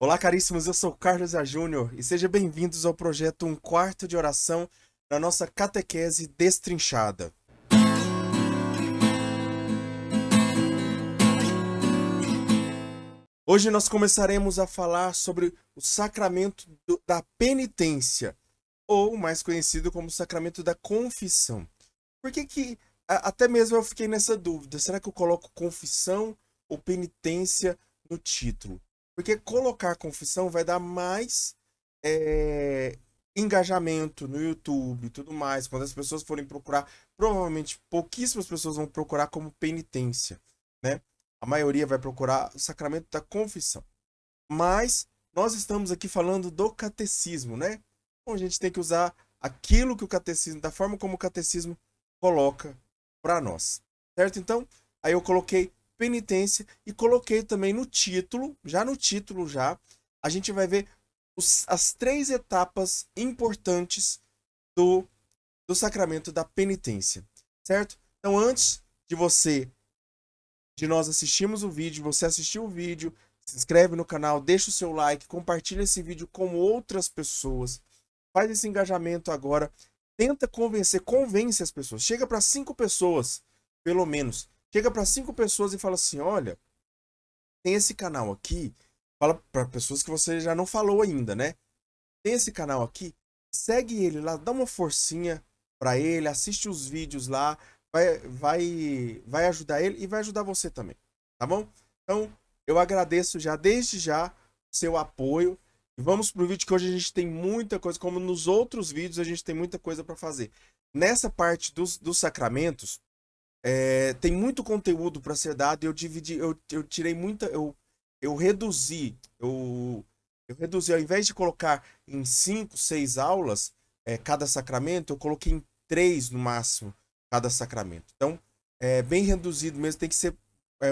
Olá, caríssimos, eu sou Carlos A. Júnior e sejam bem-vindos ao projeto Um Quarto de Oração na nossa catequese destrinchada. Hoje nós começaremos a falar sobre o sacramento da penitência, ou mais conhecido como sacramento da confissão. Por que que até mesmo eu fiquei nessa dúvida, será que eu coloco confissão ou penitência no título? Porque colocar confissão vai dar mais é, engajamento no YouTube e tudo mais. Quando as pessoas forem procurar, provavelmente pouquíssimas pessoas vão procurar como penitência, né? A maioria vai procurar o sacramento da confissão. Mas nós estamos aqui falando do catecismo, né? Então a gente tem que usar aquilo que o catecismo, da forma como o catecismo coloca para nós, certo? Então, aí eu coloquei penitência e coloquei também no título, já, a gente vai ver as três etapas importantes do, do sacramento da penitência, certo? Então, antes de nós assistirmos o vídeo, você assistiu o vídeo, se inscreve no canal, deixa o seu like, compartilha esse vídeo com outras pessoas, faz esse engajamento agora, tenta convence as pessoas, chega para 5 pessoas, pelo menos, chega para 5 pessoas e fala assim, olha, tem esse canal aqui, fala para pessoas que você já não falou ainda, né? Tem esse canal aqui, segue ele lá, dá uma forcinha para ele, assiste os vídeos lá, vai ajudar ele e vai ajudar você também, tá bom? Então, eu agradeço já, desde já, seu apoio. E vamos pro vídeo que hoje a gente tem muita coisa, como nos outros vídeos a gente tem muita coisa para fazer. Nessa parte dos sacramentos, tem muito conteúdo para ser dado e eu tirei muita, eu reduzi, eu reduzi, ao invés de colocar em 5, 6 aulas cada sacramento, eu coloquei em 3 no máximo cada sacramento. Então, é bem reduzido mesmo, tem que ser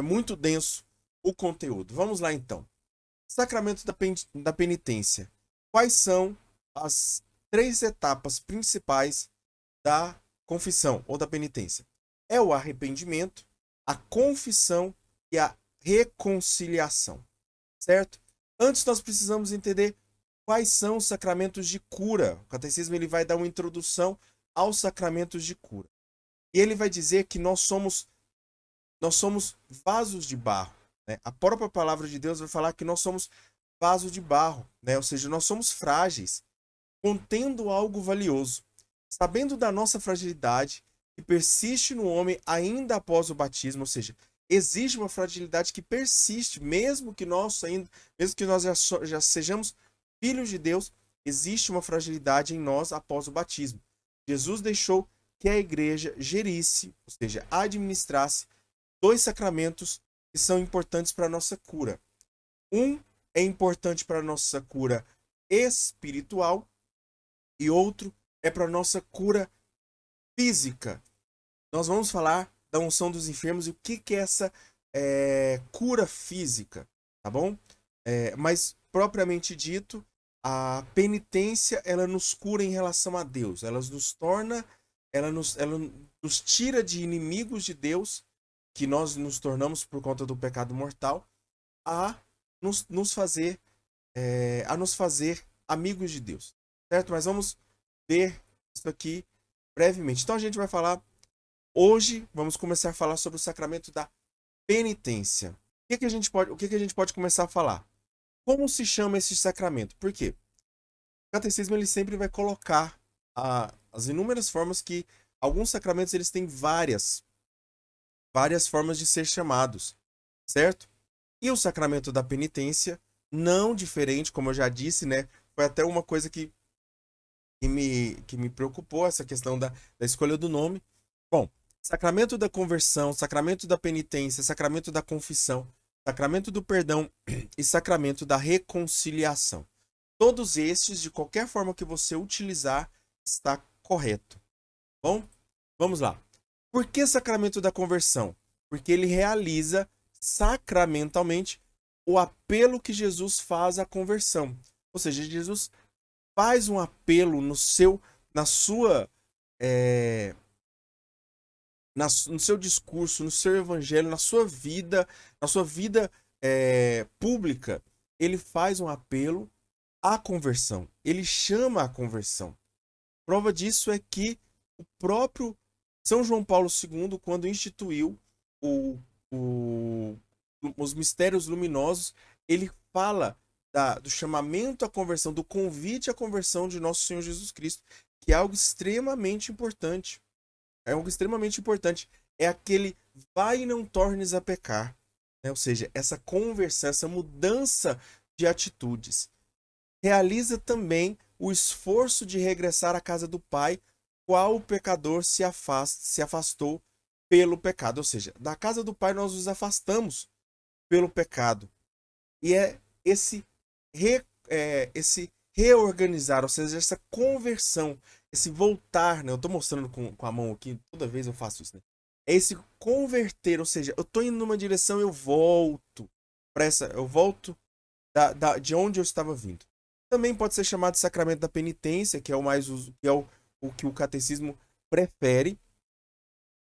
muito denso o conteúdo. Vamos lá então. Sacramento da penitência. Quais são as 3 etapas principais da confissão ou da penitência? É o arrependimento, a confissão e a reconciliação, certo? Antes nós precisamos entender quais são os sacramentos de cura. O catecismo ele vai dar uma introdução aos sacramentos de cura. E ele vai dizer que nós somos vasos de barro, né? A própria palavra de Deus vai falar que nós somos vaso de barro, né? Ou seja, nós somos frágeis, contendo algo valioso, sabendo da nossa fragilidade que persiste no homem ainda após o batismo, ou seja, existe uma fragilidade que persiste, mesmo que nós já sejamos filhos de Deus, existe uma fragilidade em nós após o batismo. Jesus deixou que a igreja gerisse, ou seja, administrasse 2 sacramentos que são importantes para a nossa cura. Um é importante para a nossa cura espiritual e outro é para a nossa cura física. Nós vamos falar da unção dos enfermos e o que é essa cura física, tá bom? Mas, propriamente dito, a penitência, ela nos cura em relação a Deus. Ela nos tira de inimigos de Deus, que nós nos tornamos por conta do pecado mortal, a nos fazer amigos de Deus, certo? Mas vamos ver isso aqui brevemente. Então a gente vai falar hoje, vamos começar a falar sobre o sacramento da penitência. O que que a gente pode começar a falar? Como se chama esse sacramento? Por quê? O catecismo ele sempre vai colocar as inúmeras formas que alguns sacramentos eles têm várias formas de ser chamados, certo? E o sacramento da penitência, não diferente, como eu já disse, né? Foi até uma coisa que me preocupou, essa questão da escolha do nome. Bom, sacramento da conversão, sacramento da penitência, sacramento da confissão, sacramento do perdão e sacramento da reconciliação. Todos estes, de qualquer forma que você utilizar, está correto. Bom, vamos lá. Por que sacramento da conversão? Porque ele realiza sacramentalmente o apelo que Jesus faz à conversão. Ou seja, Jesus faz um apelo na sua, é, no seu discurso, no seu evangelho, na sua vida pública. ele faz um apelo à conversão. Ele chama a conversão. Prova disso é que o próprio São João Paulo II, quando instituiu o, o, os mistérios luminosos, ele fala do chamamento à conversão, do convite à conversão de nosso Senhor Jesus Cristo, que é algo extremamente importante. É algo extremamente importante. É aquele vai e não tornes a pecar. Né? Ou seja, essa conversão, essa mudança de atitudes. Realiza também o esforço de regressar à casa do Pai, qual o pecador se afastou pelo pecado. Ou seja, da casa do Pai nós nos afastamos pelo pecado. E é esse reorganizar, ou seja, essa conversão, esse voltar, né? Eu estou mostrando com a mão aqui, toda vez eu faço isso, né? É esse converter, ou seja, eu estou indo numa direção, eu volto de onde eu estava vindo. Também pode ser chamado de sacramento da penitência, que é o que o catecismo prefere,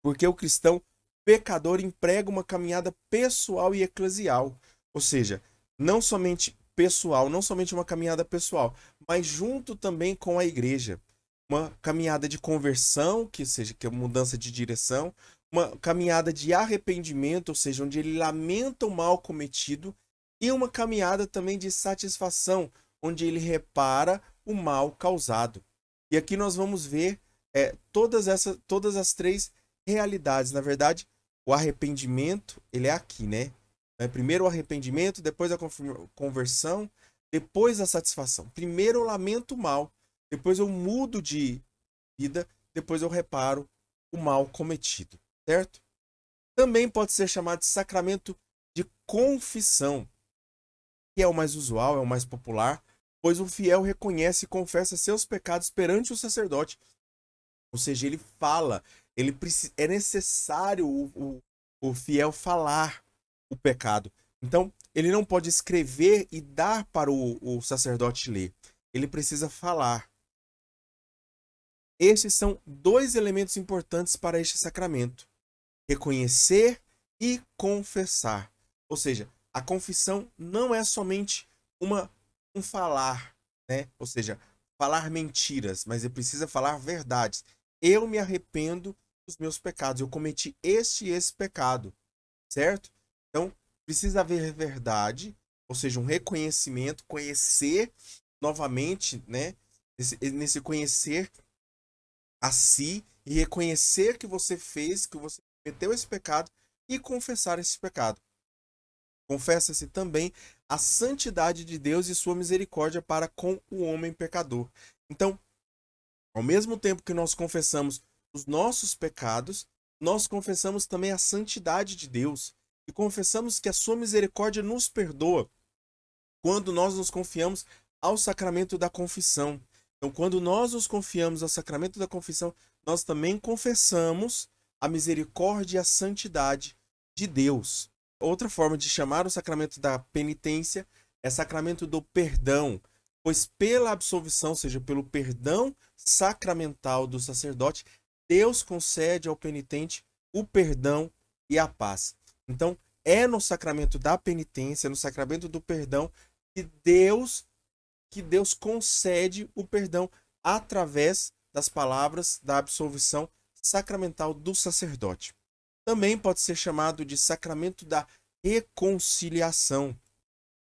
porque o cristão pecador emprega uma caminhada pessoal e eclesial, ou seja, não somente pessoal, não somente uma caminhada pessoal, mas junto também com a igreja. Uma caminhada de conversão, que é uma mudança de direção, uma caminhada de arrependimento, ou seja, onde ele lamenta o mal cometido, e uma caminhada também de satisfação, onde ele repara o mal causado. E aqui nós vamos ver todas as três realidades. Na verdade, o arrependimento, ele é aqui, né? Primeiro o arrependimento, depois a conversão, depois a satisfação. Primeiro eu lamento o mal, depois eu mudo de vida, depois eu reparo o mal cometido, certo? Também pode ser chamado de sacramento de confissão, que é o mais usual, é o mais popular, pois o fiel reconhece e confessa seus pecados perante o sacerdote. Ou seja, ele fala, é necessário o fiel falar o pecado. Então, ele não pode escrever e dar para o sacerdote ler. Ele precisa falar. Estes são dois elementos importantes para este sacramento: reconhecer e confessar. Ou seja, a confissão não é somente um falar, né? Ou seja, falar mentiras, mas ele precisa falar verdades. Eu me arrependo dos meus pecados, eu cometi este e esse pecado, certo? Então, precisa haver verdade, ou seja, um reconhecimento, conhecer novamente, né? Nesse conhecer a si e reconhecer que você fez, que você cometeu esse pecado e confessar esse pecado. Confessa-se também a santidade de Deus e sua misericórdia para com o homem pecador. Então, ao mesmo tempo que nós confessamos os nossos pecados, nós confessamos também a santidade de Deus e confessamos que a sua misericórdia nos perdoa quando nós nos confiamos ao sacramento da confissão. Então, quando nós nos confiamos ao sacramento da confissão, nós também confessamos a misericórdia e a santidade de Deus. Outra forma de chamar o sacramento da penitência é sacramento do perdão, pois pela absolvição, ou seja, pelo perdão sacramental do sacerdote, Deus concede ao penitente o perdão e a paz. Então, é no sacramento da penitência, no sacramento do perdão, que Deus concede o perdão através das palavras da absolvição sacramental do sacerdote. Também pode ser chamado de sacramento da reconciliação,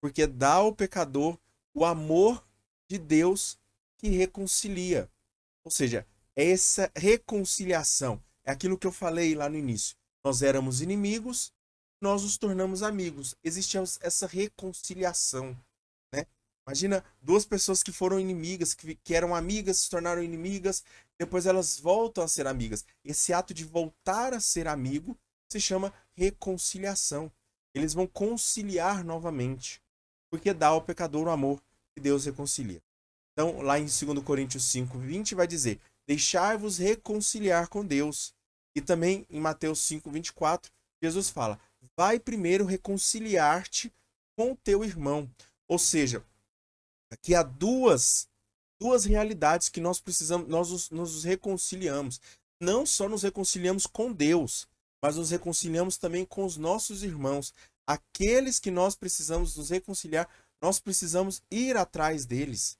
porque dá ao pecador o amor de Deus que reconcilia. Ou seja, essa reconciliação é aquilo que eu falei lá no início. Nós éramos inimigos, nós nos tornamos amigos. Existe essa reconciliação, né? Imagina duas pessoas que foram inimigas, que eram amigas, se tornaram inimigas, depois elas voltam a ser amigas. Esse ato de voltar a ser amigo se chama reconciliação. Eles vão conciliar novamente, porque dá ao pecador o amor que Deus reconcilia. Então, lá em 2 Coríntios 5:20 vai dizer: deixai-vos reconciliar com Deus. E também em Mateus 5:24, Jesus fala: vai primeiro reconciliar-te com o teu irmão. Ou seja, aqui há duas realidades que nós precisamos, nós nos reconciliamos. Não só nos reconciliamos com Deus, mas nos reconciliamos também com os nossos irmãos. Aqueles que nós precisamos nos reconciliar nós precisamos ir atrás deles.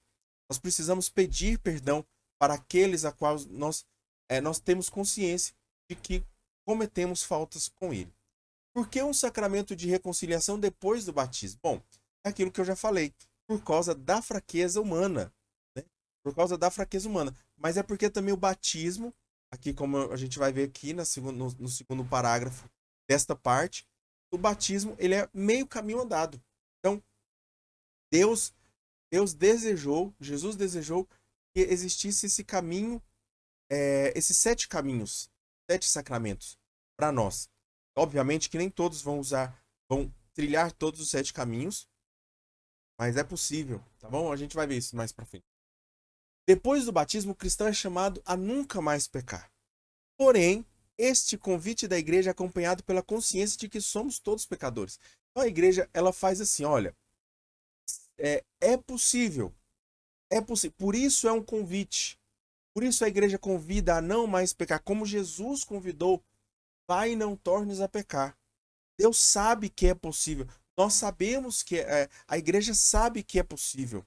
Nós precisamos pedir perdão para aqueles a quais nós temos consciência de que cometemos faltas com ele. Por que um sacramento de reconciliação depois do batismo? Bom, é aquilo que eu já falei, por causa da fraqueza humana, né? Por causa da fraqueza humana. Mas é porque também o batismo, aqui como a gente vai ver aqui no segundo parágrafo desta parte, o batismo ele é meio caminho andado. Então, Jesus desejou que existisse esse caminho, esses 7 caminhos, 7 sacramentos para nós. Obviamente que nem todos vão trilhar todos os 7 caminhos, mas é possível, tá bom? A gente vai ver isso mais para frente. Depois do batismo, o cristão é chamado a nunca mais pecar. Porém, este convite da igreja é acompanhado pela consciência de que somos todos pecadores. Então a igreja, ela faz assim, olha, é possível. Por isso é um convite. Por isso a igreja convida a não mais pecar, como Jesus convidou, vai e não tornes a pecar. Deus sabe que é possível. Nós sabemos que a igreja sabe que é possível.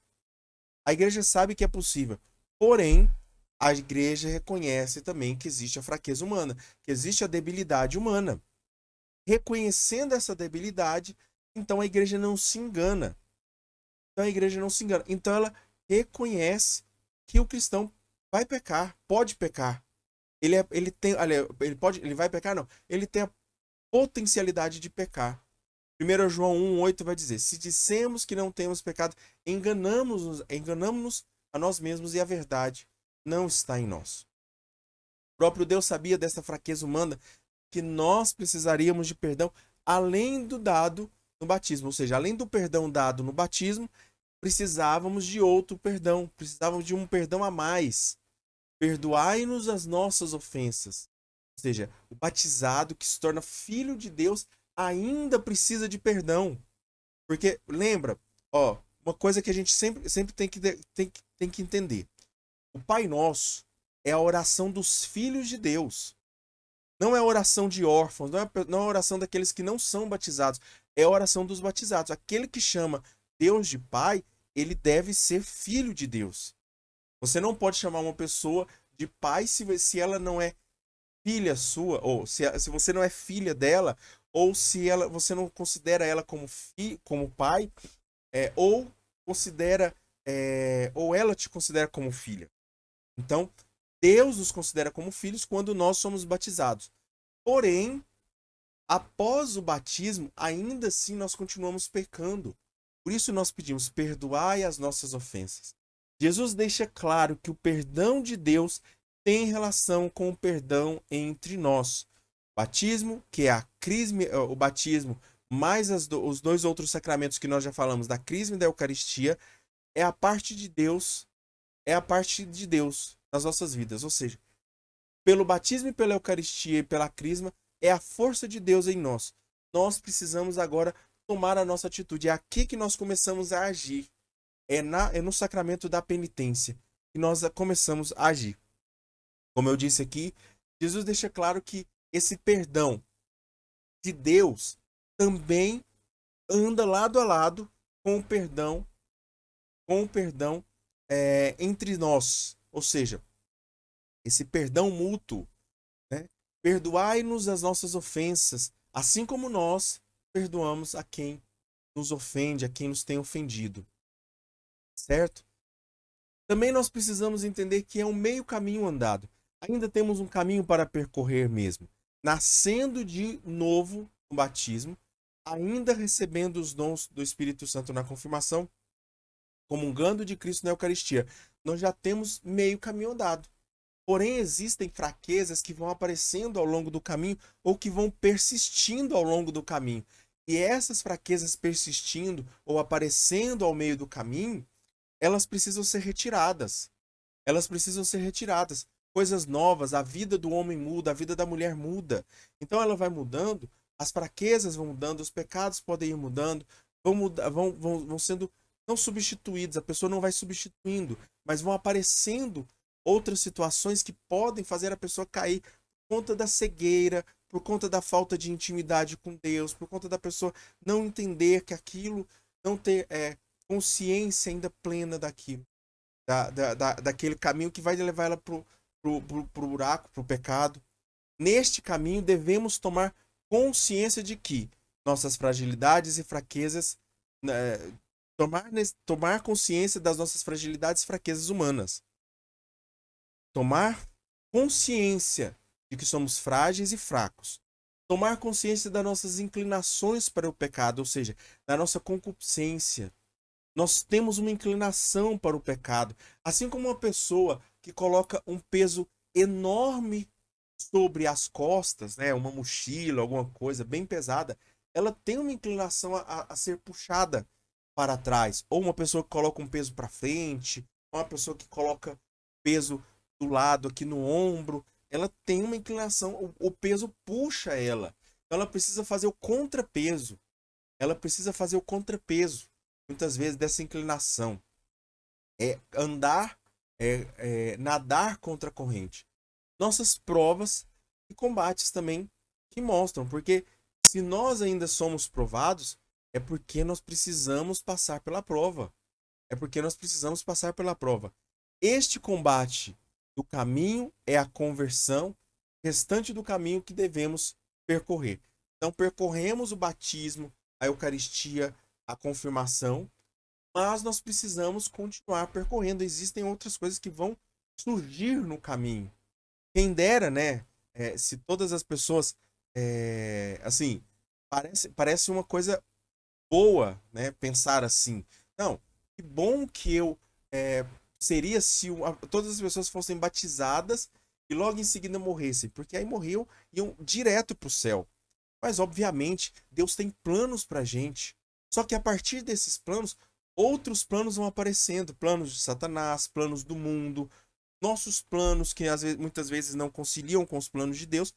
A igreja sabe que é possível. Porém, a igreja reconhece também que existe a fraqueza humana, que existe a debilidade humana. Reconhecendo essa debilidade, então a igreja não se engana. Então ela reconhece que o cristão vai pecar, pode pecar. Ele vai pecar, não. Ele tem a potencialidade de pecar. 1 João 1,8 vai dizer: se dissemos que não temos pecado, enganamos-nos a nós mesmos e a verdade não está em nós. O próprio Deus sabia dessa fraqueza humana, que nós precisaríamos de perdão além do dado no batismo. Ou seja, além do perdão dado no batismo, precisávamos de outro perdão. Precisávamos de um perdão a mais. Perdoai-nos as nossas ofensas. Ou seja, o batizado que se torna filho de Deus ainda precisa de perdão. Porque, lembra, uma coisa que a gente sempre tem que entender. O Pai Nosso é a oração dos filhos de Deus. Não é a oração de órfãos, não é a oração daqueles que não são batizados. É a oração dos batizados. Aquele que chama Deus de Pai, ele deve ser filho de Deus. Você não pode chamar uma pessoa de pai se ela não é filha sua, ou se você não é filha dela, ou se você não considera ela como pai, ou ou ela te considera como filha. Então, Deus nos considera como filhos quando nós somos batizados. Porém, após o batismo, ainda assim nós continuamos pecando. Por isso nós pedimos: perdoai as nossas ofensas. Jesus deixa claro que o perdão de Deus tem relação com o perdão entre nós. O batismo, que é o batismo, mais os 2 outros sacramentos que nós já falamos, da crisma e da Eucaristia, é a parte de Deus nas nossas vidas. Ou seja, pelo batismo e pela Eucaristia e pela crisma, é a força de Deus em nós. Nós precisamos agora tomar a nossa atitude. É aqui que nós começamos a agir. É no sacramento da penitência que nós começamos a agir. Como eu disse aqui, Jesus deixa claro que esse perdão de Deus também anda lado a lado com o perdão entre nós. Ou seja, esse perdão mútuo, né? Perdoai-nos as nossas ofensas, assim como nós perdoamos a quem nos ofende, a quem nos tem ofendido. Certo? Também nós precisamos entender que é um meio caminho andado. Ainda temos um caminho para percorrer mesmo. Nascendo de novo no batismo, ainda recebendo os dons do Espírito Santo na confirmação, comungando de Cristo na Eucaristia, nós já temos meio caminho andado. Porém, existem fraquezas que vão aparecendo ao longo do caminho ou que vão persistindo ao longo do caminho. E essas fraquezas persistindo ou aparecendo ao meio do caminho, elas precisam ser retiradas. Coisas novas, a vida do homem muda, a vida da mulher muda. Então ela vai mudando, as fraquezas vão mudando, os pecados podem ir mudando, vão sendo não substituídos, a pessoa não vai substituindo, mas vão aparecendo outras situações que podem fazer a pessoa cair por conta da cegueira, por conta da falta de intimidade com Deus, por conta da pessoa não entender que aquilo não ter consciência ainda plena daquilo, daquele caminho que vai levar ela pro buraco, pro pecado. Neste caminho, devemos tomar consciência de que nossas fragilidades e fraquezas, né, tomar consciência das nossas fragilidades e fraquezas humanas. Tomar consciência de que somos frágeis e fracos. Tomar consciência das nossas inclinações para o pecado, ou seja, da nossa concupiscência. Nós temos uma inclinação para o pecado. Assim como uma pessoa que coloca um peso enorme sobre as costas, né, uma mochila, alguma coisa bem pesada, ela tem uma inclinação a ser puxada para trás. Ou uma pessoa que coloca um peso para frente, ou uma pessoa que coloca peso do lado aqui no ombro, ela tem uma inclinação, o peso puxa ela. Então ela precisa fazer o contrapeso. Ela precisa fazer o contrapeso, muitas vezes, dessa inclinação. É andar, nadar contra a corrente. Nossas provas e combates também que mostram, porque se nós ainda somos provados, é porque nós precisamos passar pela prova. É porque nós precisamos passar pela prova. Este combate do caminho é a conversão, restante do caminho que devemos percorrer. Então, percorremos o batismo, a Eucaristia, a confirmação, mas nós precisamos continuar percorrendo. Existem outras coisas que vão surgir no caminho. Quem dera, né? Se todas as pessoas, assim, parece uma coisa boa, né? Pensar assim. Não, que bom que eu seria se todas as pessoas fossem batizadas e logo em seguida morressem, porque aí morriam iam direto para o céu. Mas obviamente Deus tem planos para gente. Só que a partir desses planos, outros planos vão aparecendo, planos de Satanás, planos do mundo, nossos planos que muitas vezes não conciliam com os planos de Deus.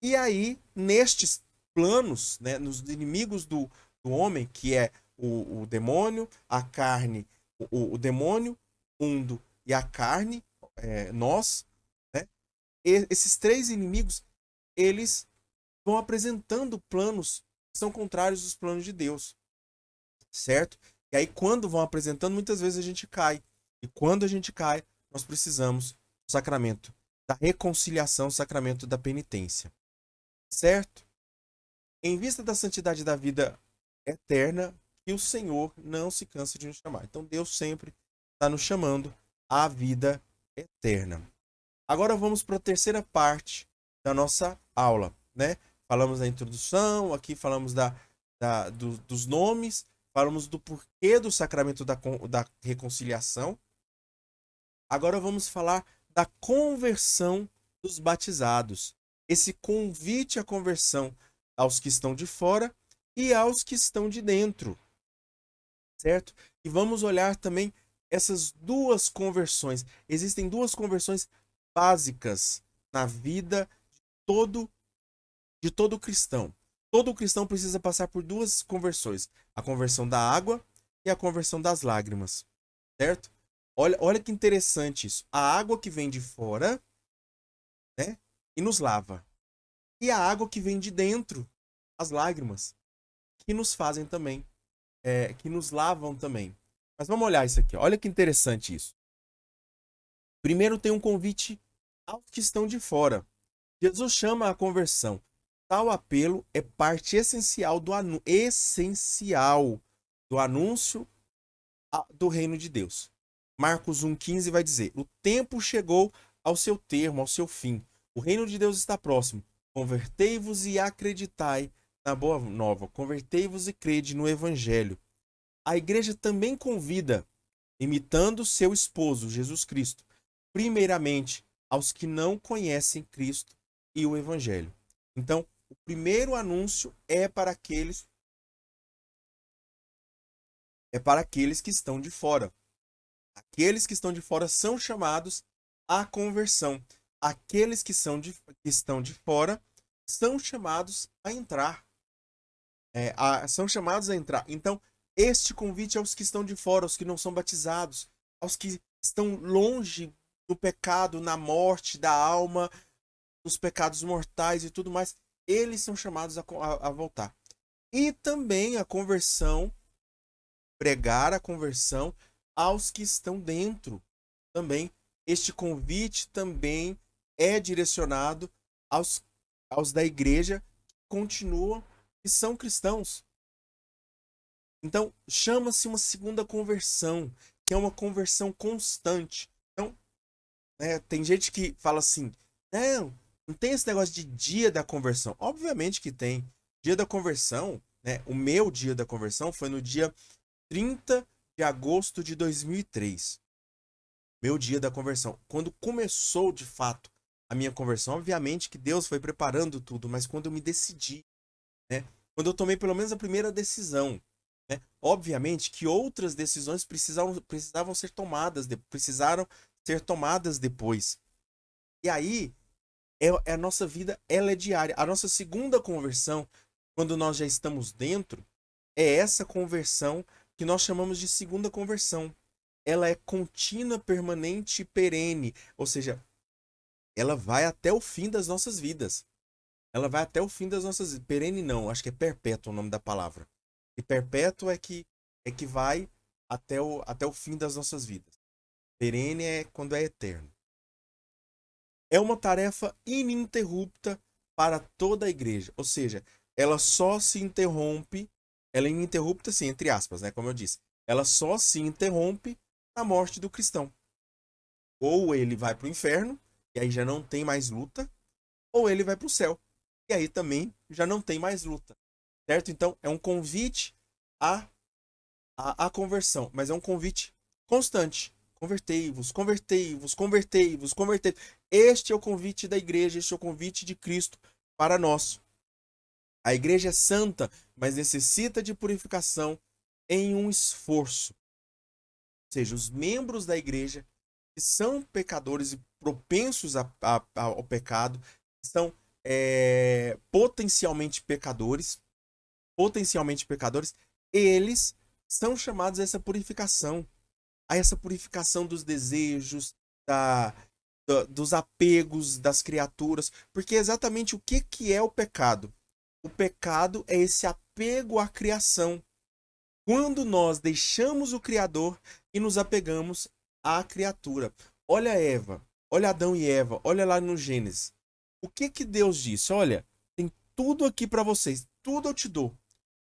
E aí, nestes planos, né, nos inimigos do homem, que é o demônio, a carne, o demônio, o mundo e a carne, nós, né, esses três inimigos, eles vão apresentando planos que são contrários aos planos de Deus, certo? E aí, quando vão apresentando, muitas vezes a gente cai. E quando a gente cai, nós precisamos do sacramento da reconciliação, o sacramento da penitência, certo? Em vista da santidade da vida eterna, que o Senhor não se cansa de nos chamar. Então, Deus sempre está nos chamando à vida eterna. Agora vamos para a terceira parte da nossa aula, né? Falamos da introdução, aqui falamos dos nomes, falamos do porquê do sacramento da reconciliação. Agora vamos falar da conversão dos batizados. Esse convite à conversão aos que estão de fora e aos que estão de dentro, certo? E vamos olhar também essas duas conversões. Existem duas conversões básicas na vida todo, de todo cristão. Todo cristão precisa passar por duas conversões: a conversão da água e a conversão das lágrimas, certo? Olha que interessante isso. A água que vem de fora, né, e nos lava. E a água que vem de dentro, as lágrimas, que nos fazem também, que nos lavam também. Mas vamos olhar isso aqui. Olha que interessante isso. Primeiro tem um convite aos que estão de fora. Jesus chama a conversão. Tal apelo é parte essencial do anúncio do reino de Deus. Marcos 1,15 vai dizer: o tempo chegou ao seu termo, ao seu fim. O reino de Deus está próximo. Convertei-vos e acreditai na boa nova. Convertei-vos e crede no evangelho. A igreja também convida, imitando seu esposo, Jesus Cristo, primeiramente aos que não conhecem Cristo e o evangelho. Então, o primeiro anúncio é para aqueles que estão de fora. Aqueles que estão de fora são chamados à conversão. Aqueles que estão de fora são chamados a entrar. São chamados a entrar. Então, este convite é aos que estão de fora, aos que não são batizados, aos que estão longe do pecado, na morte da alma, dos pecados mortais e tudo mais. Eles são chamados a voltar. E também a conversão pregar a conversão aos que estão dentro também. Este convite também é direcionado aos da igreja que continuam e são cristãos. Então, chama-se uma segunda conversão, que é uma conversão constante. Então, tem gente que fala assim, não tem esse negócio de dia da conversão. Obviamente que tem. Dia da conversão, o meu dia da conversão foi no dia 30 de agosto de 2003. Meu dia da conversão. Quando começou, de fato, a minha conversão, obviamente que Deus foi preparando tudo, mas quando eu me decidi, quando eu tomei pelo menos a primeira decisão, obviamente que outras decisões precisavam ser tomadas, precisaram ser tomadas depois. E aí, a nossa vida, ela é diária. A nossa segunda conversão, quando nós já estamos dentro, é essa conversão que nós chamamos de segunda conversão. Ela é contínua, permanente e perene. Ou seja, ela vai até o fim das nossas vidas. Ela vai até o fim das nossas vidas. Perene não, acho que é perpétuo o nome da palavra. E perpétuo é que vai até o fim das nossas vidas. Perene é quando é eterno. É uma tarefa ininterrupta para toda a igreja. Ou seja, ela só se interrompe, ela é ininterrupta, assim, entre aspas, como eu disse. Ela só se interrompe na morte do cristão. Ou ele vai para o inferno, e aí já não tem mais luta, ou ele vai para o céu, e aí também já não tem mais luta. Certo? Então, é um convite à conversão, mas é um convite constante. Convertei-vos, convertei-vos, convertei-vos, convertei-vos. Este é o convite da igreja, este é o convite de Cristo para nós. A igreja é santa, mas necessita de purificação em um esforço. Ou seja, os membros da igreja que são pecadores e propensos ao pecado, são potencialmente pecadores, eles são chamados a essa purificação dos desejos, dos apegos das criaturas, porque exatamente o que é o pecado? O pecado é esse apego à criação. Quando nós deixamos o Criador e nos apegamos à criatura. Olha Eva, olha Adão e Eva, olha lá no Gênesis. O que Deus disse? Olha, tem tudo aqui para vocês, tudo eu te dou.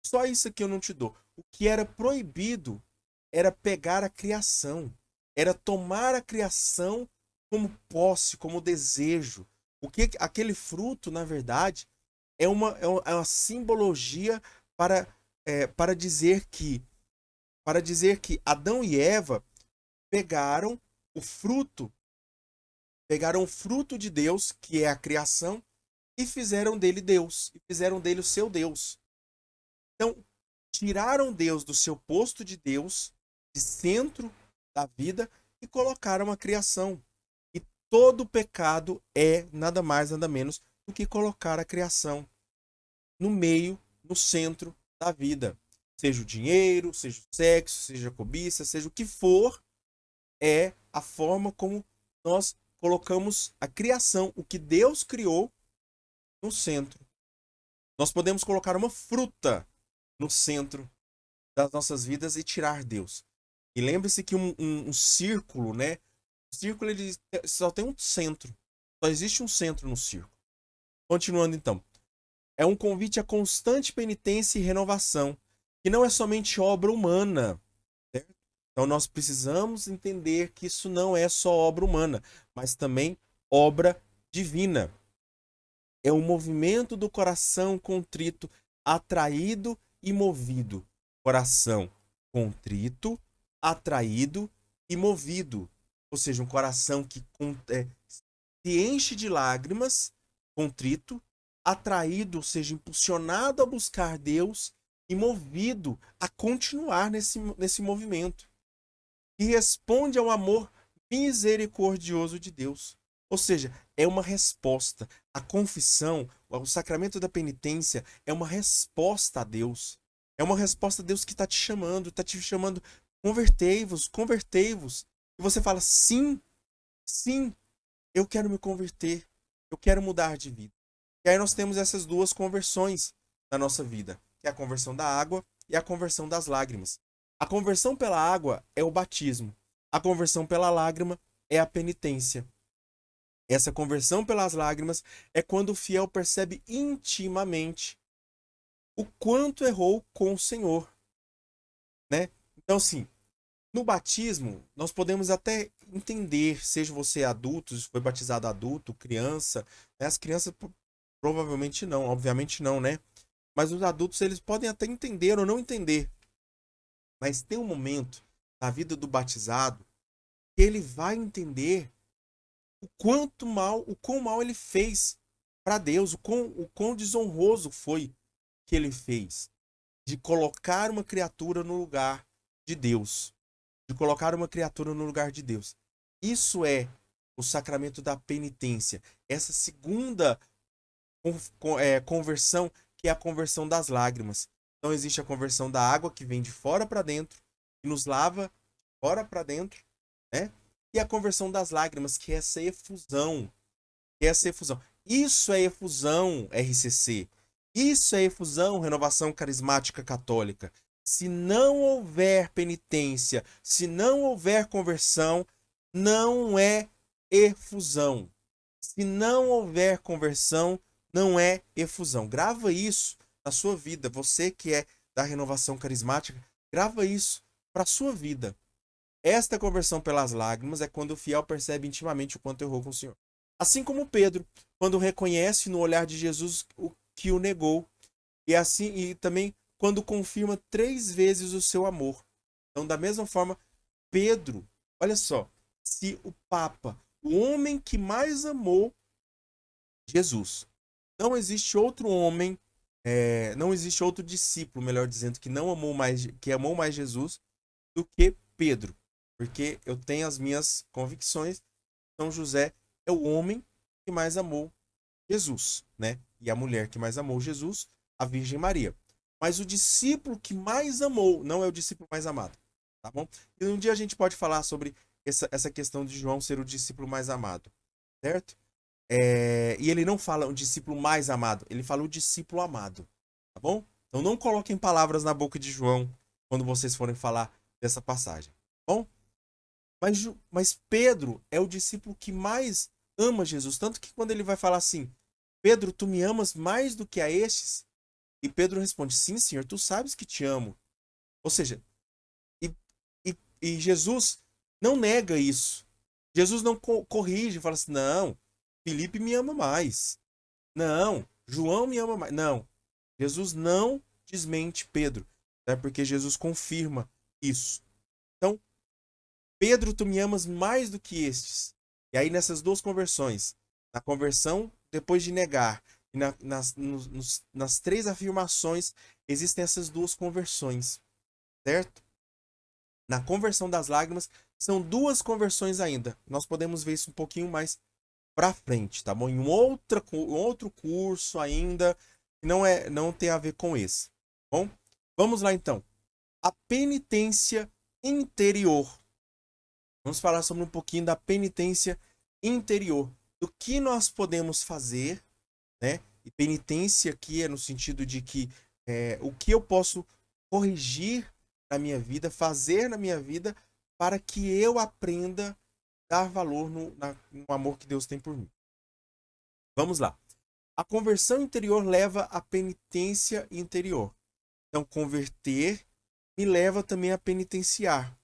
Só isso aqui eu não te dou. O que era proibido era pegar a criação, era tomar a criação como posse, como desejo. Aquele fruto, na verdade, é uma simbologia para dizer que Adão e Eva pegaram o fruto de Deus, que é a criação, e fizeram dele Deus, e fizeram dele o seu Deus. Então, tiraram Deus do seu posto de Deus, de centro da vida, e colocaram a criação. E todo pecado é nada mais, nada menos do que colocar a criação no meio, no centro da vida. Seja o dinheiro, seja o sexo, seja a cobiça, seja o que for, é a forma como nós colocamos a criação, o que Deus criou, no centro. Nós podemos colocar uma fruta no centro das nossas vidas e tirar Deus. E lembre-se que um círculo, o círculo ele só tem um centro. Só existe um centro no círculo. Continuando então. É um convite à constante penitência e renovação, que não é somente obra humana. Certo? Então nós precisamos entender que isso não é só obra humana, mas também obra divina. É um movimento do coração contrito, atraído e movido. Coração contrito, atraído e movido. Ou seja, um coração que se enche de lágrimas, contrito, atraído, ou seja, impulsionado a buscar Deus e movido a continuar nesse movimento. E responde ao amor misericordioso de Deus. Ou seja, é uma resposta. A confissão, o sacramento da penitência é uma resposta a Deus. É uma resposta a Deus que está te chamando, convertei-vos, convertei-vos. E você fala, sim, sim, eu quero me converter, eu quero mudar de vida. E aí nós temos essas duas conversões na nossa vida, que é a conversão da água e a conversão das lágrimas. A conversão pela água é o batismo. A conversão pela lágrima é a penitência. Essa conversão pelas lágrimas é quando o fiel percebe intimamente o quanto errou com o Senhor, né? Então, assim, no batismo, nós podemos até entender, seja você adulto, se foi batizado adulto, criança, né? As crianças provavelmente não, obviamente não, né? Mas os adultos, eles podem até entender ou não entender. Mas tem um momento na vida do batizado que ele vai entender o quão mal ele fez para Deus, o quão desonroso foi que ele fez de colocar uma criatura no lugar de Deus, de colocar uma criatura no lugar de Deus. Isso é o sacramento da penitência. Essa segunda conversão, que é a conversão das lágrimas. Então existe a conversão da água que vem de fora para dentro, que nos lava de fora para dentro, né? E a conversão das lágrimas, que é essa efusão, que é essa efusão. Isso é efusão RCC. Isso é efusão Renovação Carismática Católica. Se não houver penitência, se não houver conversão, não é efusão. Se não houver conversão, não é efusão. Grava isso na sua vida. Você que é da Renovação Carismática, grava isso para a sua vida. Esta conversão pelas lágrimas é quando o fiel percebe intimamente o quanto errou com o Senhor. Assim como Pedro, quando reconhece no olhar de Jesus o que o negou, e também quando confirma 3 vezes o seu amor. Então, da mesma forma, Pedro, olha só, se o Papa, o homem que mais amou Jesus, não existe outro homem, não existe outro discípulo, melhor dizendo, que amou mais Jesus do que Pedro, porque eu tenho as minhas convicções. São José é o homem que mais amou Jesus, né? E a mulher que mais amou Jesus, a Virgem Maria. Mas o discípulo que mais amou não é o discípulo mais amado, tá bom? E um dia a gente pode falar sobre essa questão de João ser o discípulo mais amado, certo? E ele não fala o discípulo mais amado, ele fala o discípulo amado, tá bom? Então não coloquem palavras na boca de João quando vocês forem falar dessa passagem, tá bom? Mas Pedro é o discípulo que mais ama Jesus. Tanto que quando ele vai falar assim, Pedro, tu me amas mais do que a estes? E Pedro responde, sim, Senhor, tu sabes que te amo. Ou seja, e, e Jesus não nega isso. Jesus não corrige, fala assim, não, Felipe me ama mais. Não, João me ama mais. Não, Jesus não desmente Pedro, né? Porque Jesus confirma isso. Então, Pedro, tu me amas mais do que estes. E aí, nessas duas conversões, na conversão depois de negar, e nas 3 afirmações, existem essas duas conversões, certo? Na conversão das lágrimas, são 2 conversões ainda. Nós podemos ver isso um pouquinho mais pra frente, tá bom? Em um outro curso ainda, que não tem a ver com esse, tá bom? Vamos lá, então. A penitência interior. Vamos falar sobre um pouquinho da penitência interior, do que nós podemos fazer, né? E penitência aqui é no sentido de que o que eu posso corrigir na minha vida, fazer na minha vida, para que eu aprenda a dar valor no amor que Deus tem por mim. Vamos lá. A conversão interior leva à penitência interior. Então, converter me leva também a penitenciar.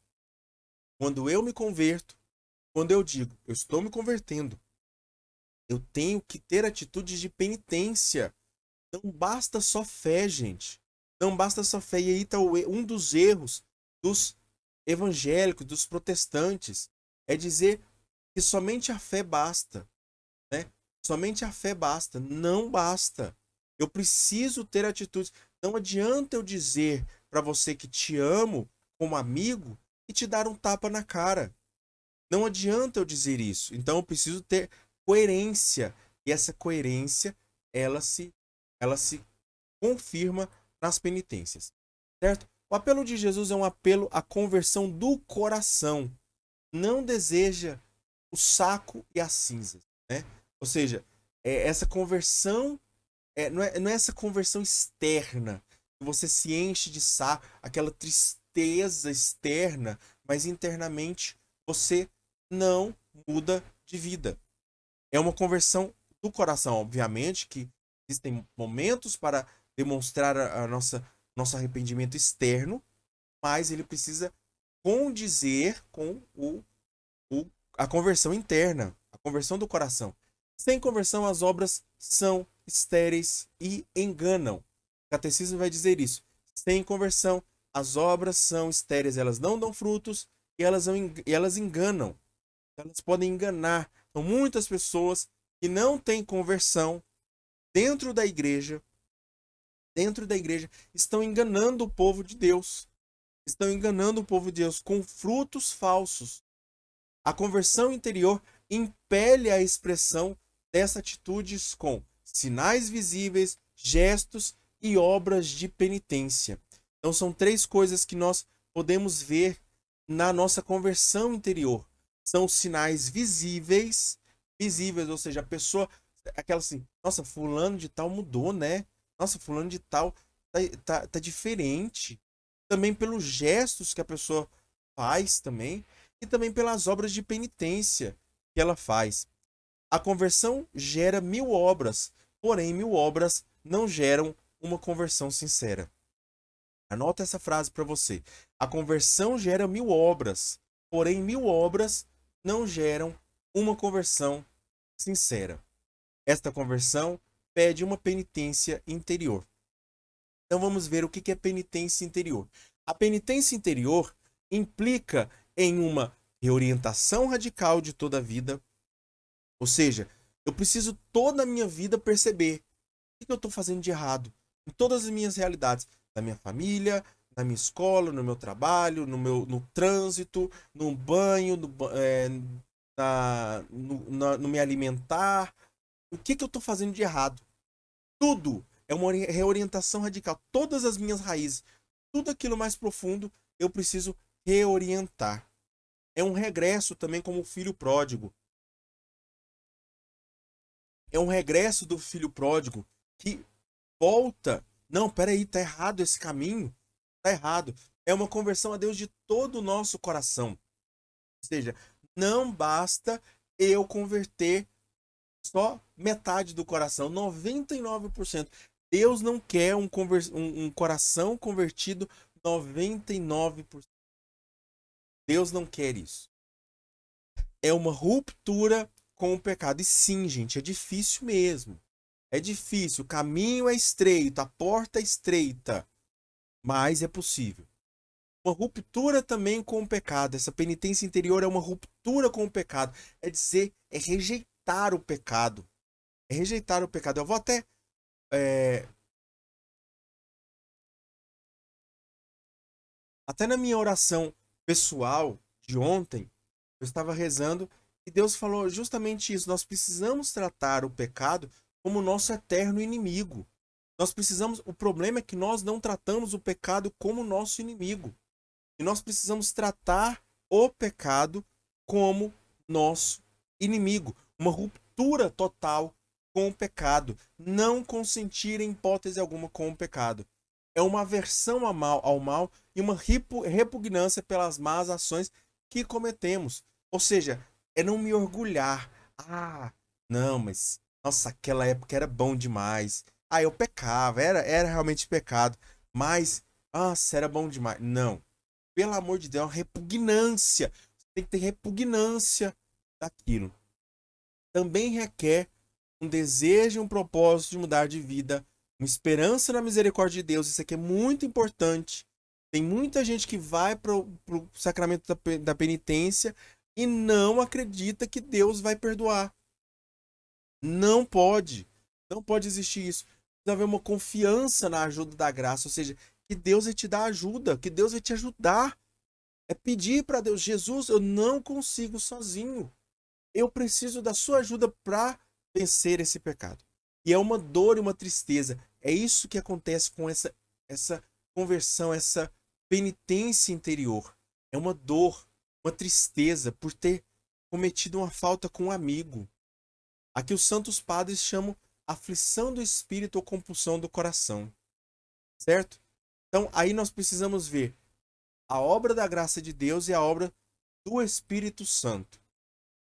Quando eu me converto, quando eu digo, eu estou me convertendo, eu tenho que ter atitudes de penitência. Não basta só fé, gente. Não basta só fé. E aí está um dos erros dos evangélicos, dos protestantes, é dizer que somente a fé basta, né? Somente a fé basta. Não basta. Eu preciso ter atitudes. Não adianta eu dizer para você que te amo como amigo e te dar um tapa na cara. Não adianta eu dizer isso. Então eu preciso ter coerência. E essa coerência, ela se confirma nas penitências. Certo? O apelo de Jesus é um apelo à conversão do coração. Não deseja o saco e as cinzas, né? Ou seja, essa conversão não é essa conversão externa que você se enche de saco, aquela tristeza limpeza externa, mas internamente você não muda de vida. É uma conversão do coração, obviamente, que existem momentos para demonstrar a nosso arrependimento externo, mas ele precisa condizer com a conversão interna, a conversão do coração. Sem conversão, as obras são estéreis e enganam. O catecismo vai dizer isso. Sem conversão, as obras são estéreis, elas não dão frutos e elas enganam. Elas podem enganar. São muitas pessoas que não têm conversão dentro da igreja, estão enganando o povo de Deus. Estão enganando o povo de Deus com frutos falsos. A conversão interior impele a expressão dessas atitudes com sinais visíveis, gestos e obras de penitência. Então são três coisas que nós podemos ver na nossa conversão interior. São os sinais visíveis, ou seja, a pessoa, aquela assim, nossa, fulano de tal mudou, né? Nossa, fulano de tal tá diferente. Também pelos gestos que a pessoa faz também, e também pelas obras de penitência que ela faz. A conversão gera 1000 obras, porém 1000 obras não geram uma conversão sincera. Anota essa frase para você. A conversão gera 1000 obras, porém 1000 obras não geram uma conversão sincera. Esta conversão pede uma penitência interior. Então vamos ver o que é penitência interior. A penitência interior implica em uma reorientação radical de toda a vida. Ou seja, eu preciso toda a minha vida perceber o que eu estou fazendo de errado em todas as minhas realidades, na minha família, na minha escola, no meu trabalho, no trânsito, no banho, no me alimentar. O que eu estou fazendo de errado? Tudo é uma reorientação radical. Todas as minhas raízes, tudo aquilo mais profundo, eu preciso reorientar. É um regresso também como o filho pródigo. É um regresso do filho pródigo que volta. Não, peraí, tá errado esse caminho. Tá errado. É uma conversão a Deus de todo o nosso coração. Ou seja, não basta eu converter só metade do coração, 99%. Deus não quer um coração convertido 99%. Deus não quer isso. É uma ruptura com o pecado. E sim, gente, é difícil mesmo. É difícil, o caminho é estreito, a porta é estreita, mas é possível. Uma ruptura também com o pecado. Essa penitência interior é uma ruptura com o pecado. É dizer, é rejeitar o pecado. É rejeitar o pecado. Eu vou até na minha oração pessoal de ontem, eu estava rezando e Deus falou justamente isso. Nós precisamos tratar o pecado como nosso eterno inimigo. Nós precisamos. O problema é que nós não tratamos o pecado como nosso inimigo. E nós precisamos tratar o pecado como nosso inimigo. Uma ruptura total com o pecado. Não consentir em hipótese alguma com o pecado. É uma aversão ao mal e uma repugnância pelas más ações que cometemos. Ou seja, é não me orgulhar. Ah, não, mas nossa, aquela época era bom demais. Ah, eu pecava, era realmente pecado. Mas, nossa, era bom demais. Não. Pelo amor de Deus, é uma repugnância. Você tem que ter repugnância daquilo. Também requer um desejo e um propósito de mudar de vida, uma esperança na misericórdia de Deus. Isso aqui é muito importante. Tem muita gente que vai para o sacramento da penitência e não acredita que Deus vai perdoar. Não pode. Não pode existir isso. Precisa haver uma confiança na ajuda da graça, ou seja, que Deus vai te dar ajuda, que Deus vai te ajudar. É pedir para Deus, Jesus, eu não consigo sozinho. Eu preciso da sua ajuda para vencer esse pecado. E é uma dor e uma tristeza. É isso que acontece com essa conversão, essa penitência interior. É uma dor, uma tristeza por ter cometido uma falta com um amigo. Aqui os santos padres chamam aflição do espírito ou compulsão do coração. Certo? Então aí nós precisamos ver a obra da graça de Deus e a obra do Espírito Santo.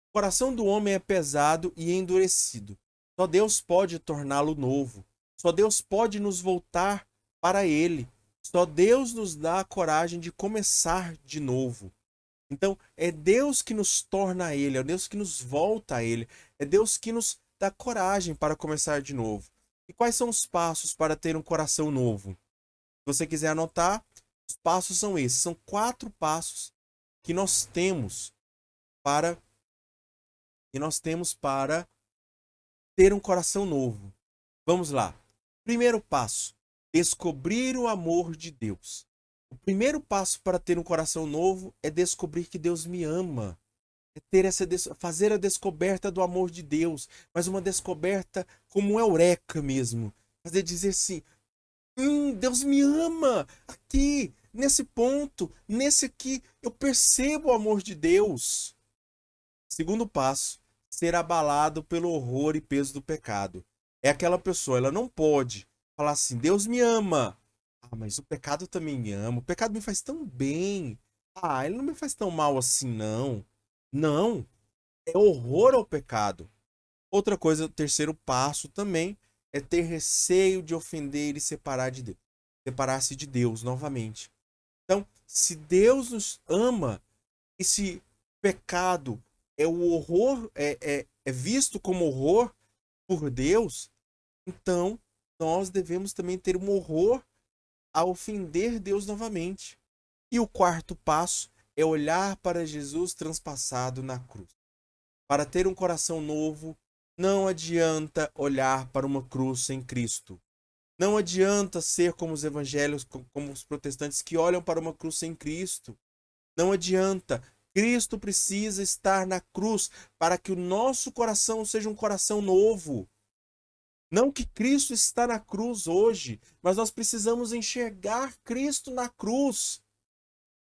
O coração do homem é pesado e endurecido. Só Deus pode torná-lo novo. Só Deus pode nos voltar para Ele. Só Deus nos dá a coragem de começar de novo. Então, é Deus que nos torna a Ele, é Deus que nos volta a Ele, é Deus que nos dá coragem para começar de novo. E quais são os passos para ter um coração novo? Se você quiser anotar, os passos são esses. São 4 passos que nós temos para ter um coração novo. Vamos lá. Primeiro passo: descobrir o amor de Deus. O primeiro passo para ter um coração novo é descobrir que Deus me ama. É fazer a descoberta do amor de Deus, mas uma descoberta como um eureka mesmo. Fazer dizer assim: Deus me ama. Aqui, nesse ponto, nesse aqui, eu percebo o amor de Deus. Segundo passo: ser abalado pelo horror e peso do pecado. É aquela pessoa, ela não pode falar assim: Deus me ama. Ah, mas o pecado também me ama. O pecado me faz tão bem. Ah, ele não me faz tão mal assim, não. Não, é horror ao pecado. Outra coisa, o terceiro passo também é ter receio de ofender e separar de Deus. Separar-se de Deus novamente. Então, se Deus nos ama e se pecado é o horror, é visto como horror por Deus, então nós devemos também ter um horror a ofender Deus novamente. E o quarto passo é olhar para Jesus transpassado na cruz. Para ter um coração novo, não adianta olhar para uma cruz sem Cristo. Não adianta ser como os evangelhos, como os protestantes que olham para uma cruz sem Cristo. Não adianta. Cristo precisa estar na cruz para que o nosso coração seja um coração novo. Não que Cristo está na cruz hoje, mas nós precisamos enxergar Cristo na cruz.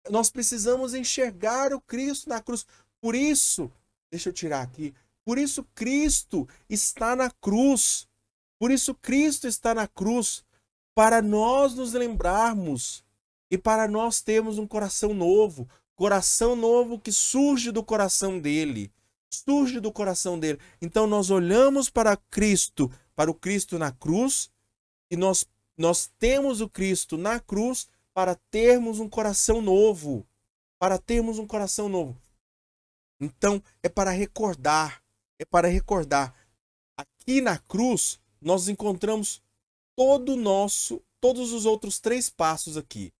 Nós precisamos enxergar o Cristo na cruz. Por isso, deixa eu tirar aqui. Por isso Cristo está na cruz. Por isso Cristo está na cruz. Para nós nos lembrarmos e para nós termos um coração novo. Coração novo que surge do coração dele. Surge do coração dele. Então nós olhamos para Cristo, para o Cristo na cruz, e nós temos o Cristo na cruz para termos um coração novo. Para termos um coração novo. Então, é para recordar. É para recordar. Aqui na cruz, nós encontramos todos os outros 3 passos aqui.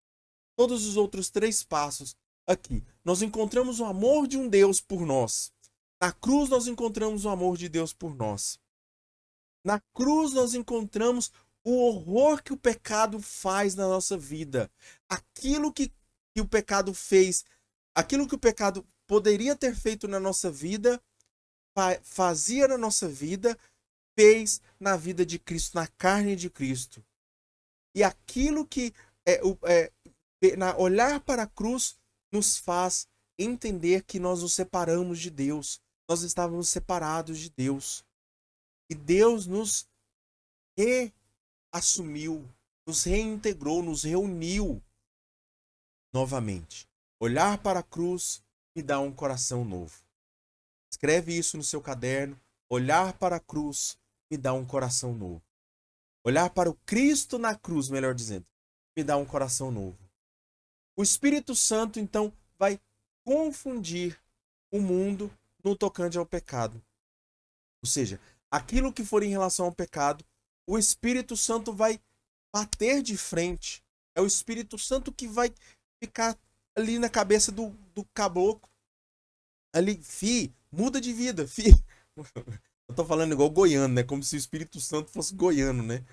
Todos os outros 3 passos aqui. Nós encontramos o amor de um Deus por nós. Na cruz, nós encontramos o amor de Deus por nós. Na cruz, nós encontramos o horror que o pecado faz na nossa vida. Aquilo que o pecado fez, aquilo que o pecado poderia ter feito na nossa vida, fazia na nossa vida, fez na vida de Cristo, na carne de Cristo. E aquilo que olhar para a cruz nos faz entender que nós nos separamos de Deus. Nós estávamos separados de Deus. E Deus nos reassumiu, nos reintegrou, nos reuniu novamente. Olhar para a cruz me dá um coração novo. Escreve isso no seu caderno. Olhar para a cruz me dá um coração novo. Olhar para o Cristo na cruz, melhor dizendo, me dá um coração novo. O Espírito Santo, então, vai confundir o mundo no tocante ao pecado. Ou seja, aquilo que for em relação ao pecado, o Espírito Santo vai bater de frente. É o Espírito Santo que vai ficar ali na cabeça do caboclo. Ali, muda de vida, Eu tô falando igual goiano, né? Como se o Espírito Santo fosse goiano, né?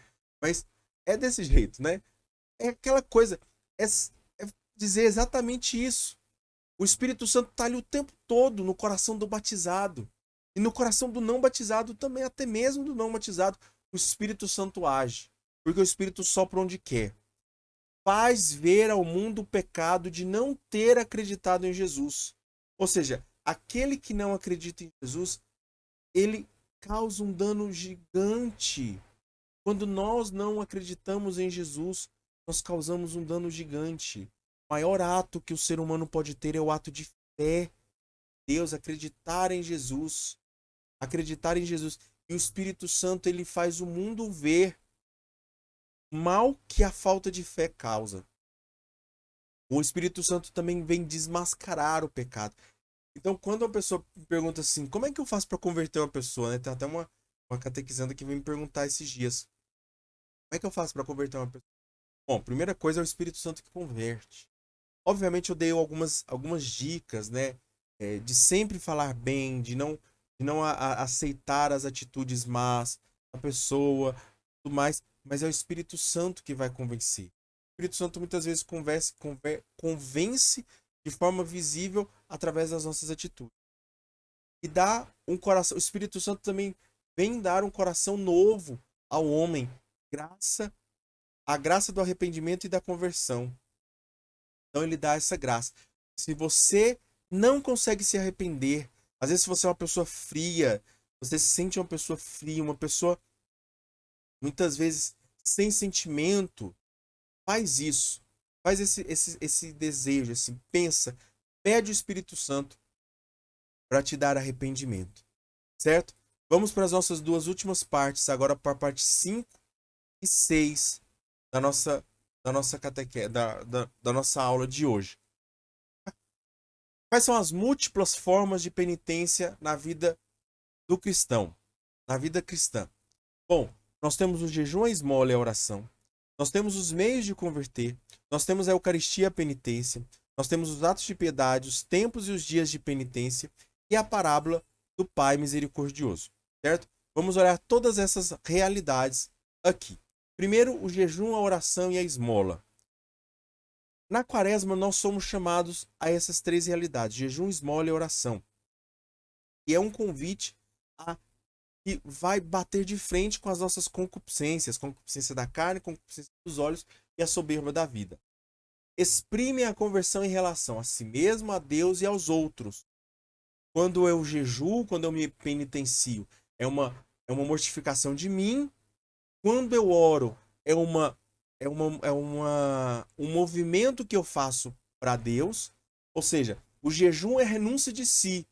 Mas é desse jeito, né? É aquela coisa, é dizer exatamente isso. O Espírito Santo está ali o tempo todo no coração do batizado. E no coração do não batizado também, até mesmo do não batizado, o Espírito Santo age. Porque o Espírito sopra onde quer. Faz ver ao mundo o pecado de não ter acreditado em Jesus. Ou seja, aquele que não acredita em Jesus, ele causa um dano gigante. Quando nós não acreditamos em Jesus, nós causamos um dano gigante. O maior ato que o ser humano pode ter é o ato de fé em Deus, acreditar em Jesus. Acreditar em Jesus. E o Espírito Santo, ele faz o mundo ver o mal que a falta de fé causa. O Espírito Santo também vem desmascarar o pecado. Então, quando uma pessoa me pergunta assim, como é que eu faço para converter uma pessoa, né? Tem até uma catequizanda que vem me perguntar esses dias. Como é que eu faço para converter uma pessoa? Bom, primeira coisa é o Espírito Santo que converte. Obviamente eu dei algumas dicas, né? De sempre falar bem, de não aceitar as atitudes más da pessoa, tudo mais, mas é o Espírito Santo que vai convencer. O Espírito Santo muitas vezes convence de forma visível através das nossas atitudes. E dá um coração. O Espírito Santo também vem dar um coração novo ao homem, graça, a graça do arrependimento e da conversão. Então ele dá essa graça. Se você não consegue se arrepender, às vezes se você é uma pessoa fria, você se sente uma pessoa fria, uma pessoa muitas vezes sem sentimento, faz isso. Faz esse desejo, assim, pensa, pede o Espírito Santo para te dar arrependimento, certo? Vamos para as nossas duas últimas partes, agora para a parte 5 e 6 da nossa da nossa aula de hoje. Quais são as múltiplas formas de penitência na vida do cristão, na vida cristã? Bom, nós temos o jejum, a esmola e a oração. Nós temos os meios de converter. Nós temos a Eucaristia e a penitência. Nós temos os atos de piedade, os tempos e os dias de penitência e a parábola do Pai misericordioso, certo? Vamos olhar todas essas realidades aqui. Primeiro, o jejum, a oração e a esmola. Na quaresma, nós somos chamados a essas três realidades, jejum, esmola e oração. E é um convite a que vai bater de frente com as nossas concupiscências, concupiscência da carne, concupiscência dos olhos e a soberba da vida. Exprime a conversão em relação a si mesmo, a Deus e aos outros. Quando eu jejuo, quando eu me penitencio, é uma mortificação de mim. Quando eu oro, um movimento que eu faço para Deus. Ou seja, o jejum é a renúncia de si.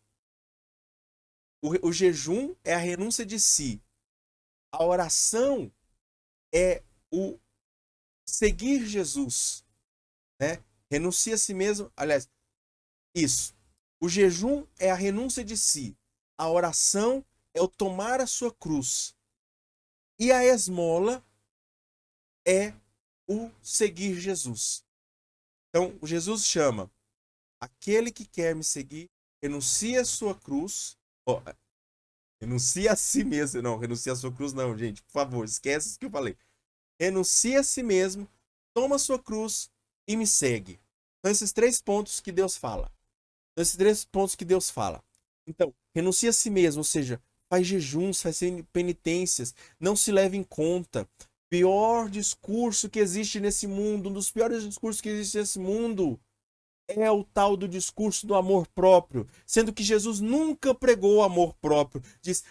O jejum é a renúncia de si. A oração é o seguir Jesus, né? Renuncia a si mesmo. Aliás, isso. O jejum é a renúncia de si. A oração é o tomar a sua cruz. E a esmola é o seguir Jesus. Então, Jesus chama aquele que quer me seguir, renuncia a sua cruz. Renuncia a si mesmo. Não, renuncia a sua cruz não, gente. Por favor, esquece isso que eu falei. Renuncia a si mesmo, toma a sua cruz e me segue. São esses três pontos que Deus fala. Então, renuncia a si mesmo, ou seja, faz jejuns, faz penitências, não se leva em conta. Pior discurso que existe nesse mundo, um dos piores discursos que existe nesse mundo é o tal do discurso do amor próprio, sendo que Jesus nunca pregou o amor próprio. Diz,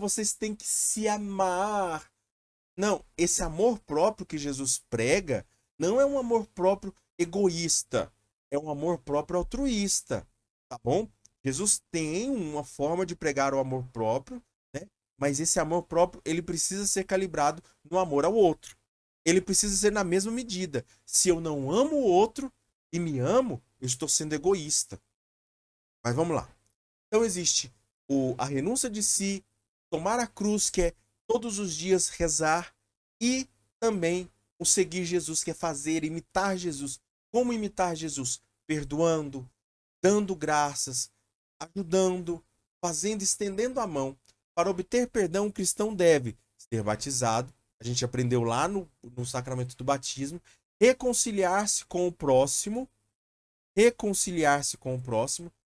vocês têm que se amar. Não, esse amor próprio que Jesus prega não é um amor próprio egoísta, é um amor próprio altruísta, tá bom? Jesus tem uma forma de pregar o amor próprio, né? Mas esse amor próprio, ele precisa ser calibrado no amor ao outro. Ele precisa ser na mesma medida. Se eu não amo o outro e me amo, eu estou sendo egoísta. Mas vamos lá. Então existe a renúncia de si, tomar a cruz, que é todos os dias rezar, e também o seguir Jesus, que é fazer, imitar Jesus. Como imitar Jesus? Perdoando, dando graças, ajudando, fazendo, estendendo a mão. Para obter perdão, o cristão deve ser batizado. A gente aprendeu lá no sacramento do batismo. Reconciliar-se com o próximo.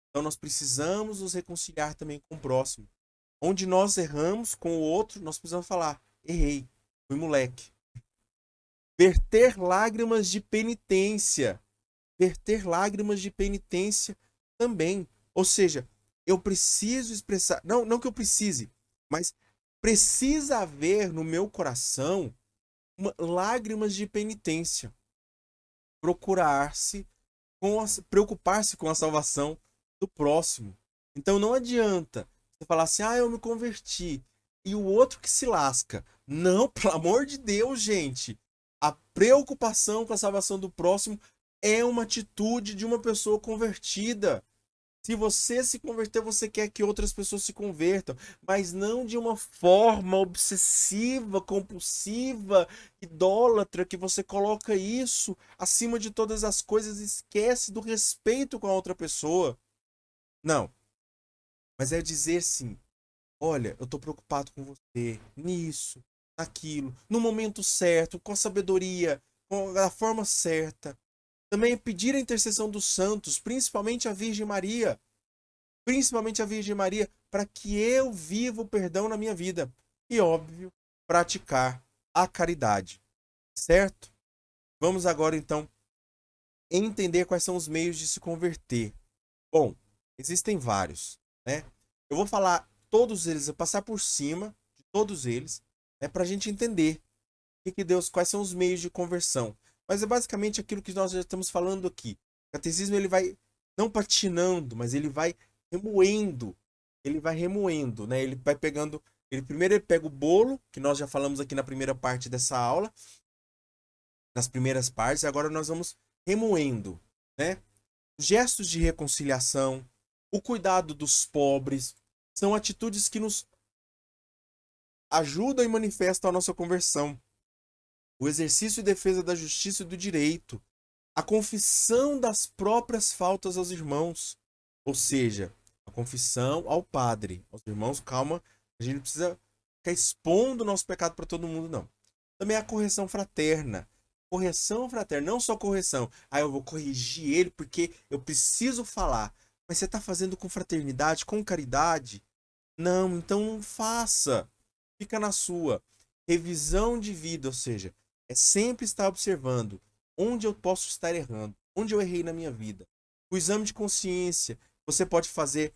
Então nós precisamos nos reconciliar também com o próximo. Onde nós erramos com o outro, nós precisamos falar: errei, fui moleque. Verter lágrimas de penitência. Também. Ou seja, eu preciso expressar, não que eu precise, mas precisa haver no meu coração lágrimas de penitência. Procurar-se preocupar-se com a salvação do próximo. Então não adianta você falar assim, eu me converti, e o outro que se lasca. Não, pelo amor de Deus, gente. A preocupação com a salvação do próximo é uma atitude de uma pessoa convertida. Se você se converter, você quer que outras pessoas se convertam, mas não de uma forma obsessiva, compulsiva, idólatra, que você coloca isso acima de todas as coisas e esquece do respeito com a outra pessoa. Não, mas é dizer sim, olha, eu tô preocupado com você, nisso, naquilo, no momento certo, com a sabedoria, com a forma certa. Também é pedir a intercessão dos santos, principalmente a Virgem Maria, para que eu viva o perdão na minha vida. E, óbvio, praticar a caridade. Certo? Vamos agora, então, entender quais são os meios de se converter. Bom, existem vários, né? Eu vou falar todos eles, eu vou passar por cima de todos eles, né, para a gente entender quais são os meios de conversão. Mas é basicamente aquilo que nós já estamos falando aqui. O catecismo ele vai não patinando, mas ele vai remoendo. Ele vai remoendo, né? Ele vai pegando. Primeiro ele pega o bolo, que nós já falamos aqui na primeira parte dessa aula, nas primeiras partes, e agora nós vamos remoendo, né? Gestos de reconciliação, o cuidado dos pobres, são atitudes que nos ajudam e manifestam a nossa conversão. O exercício e defesa da justiça e do direito, a confissão das próprias faltas aos irmãos, ou seja, a confissão ao padre, aos irmãos, calma, a gente não precisa ficar expondo o nosso pecado para todo mundo, não. Também a correção fraterna, não só correção, eu vou corrigir ele porque eu preciso falar, mas você está fazendo com fraternidade, com caridade? Não, então não faça, fica na sua. Revisão de vida, ou seja, é sempre estar observando onde eu posso estar errando, onde eu errei na minha vida. O exame de consciência você pode fazer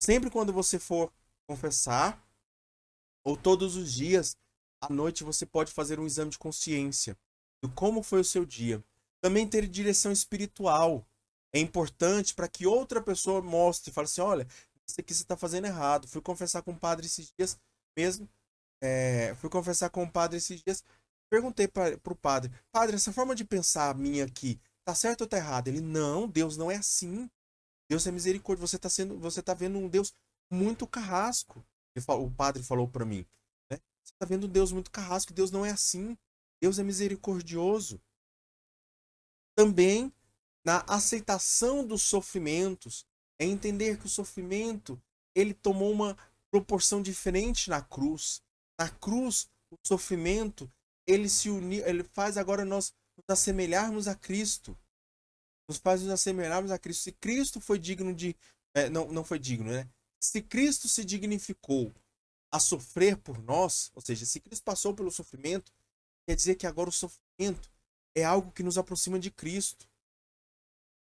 sempre quando você for confessar, ou todos os dias, à noite você pode fazer um exame de consciência do como foi o seu dia. Também ter direção espiritual é importante para que outra pessoa mostre e fale assim, olha, isso aqui você está fazendo errado. Fui confessar com o padre esses dias mesmo, perguntei para o padre, essa forma de pensar minha aqui, tá certo ou tá errado? Ele, não, Deus não é assim. Deus é misericórdia, você tá vendo um Deus muito carrasco. O padre falou para mim, né? Você tá vendo um Deus muito carrasco, Deus não é assim. Deus é misericordioso. Também na aceitação dos sofrimentos, é entender que o sofrimento, ele tomou uma proporção diferente na cruz. Na cruz, o sofrimento, ele faz agora nós nos assemelharmos a Cristo. Nos faz nos assemelharmos a Cristo. Se Cristo foi digno de... não foi digno, né? Se Cristo se dignificou a sofrer por nós, ou seja, se Cristo passou pelo sofrimento, quer dizer que agora o sofrimento é algo que nos aproxima de Cristo.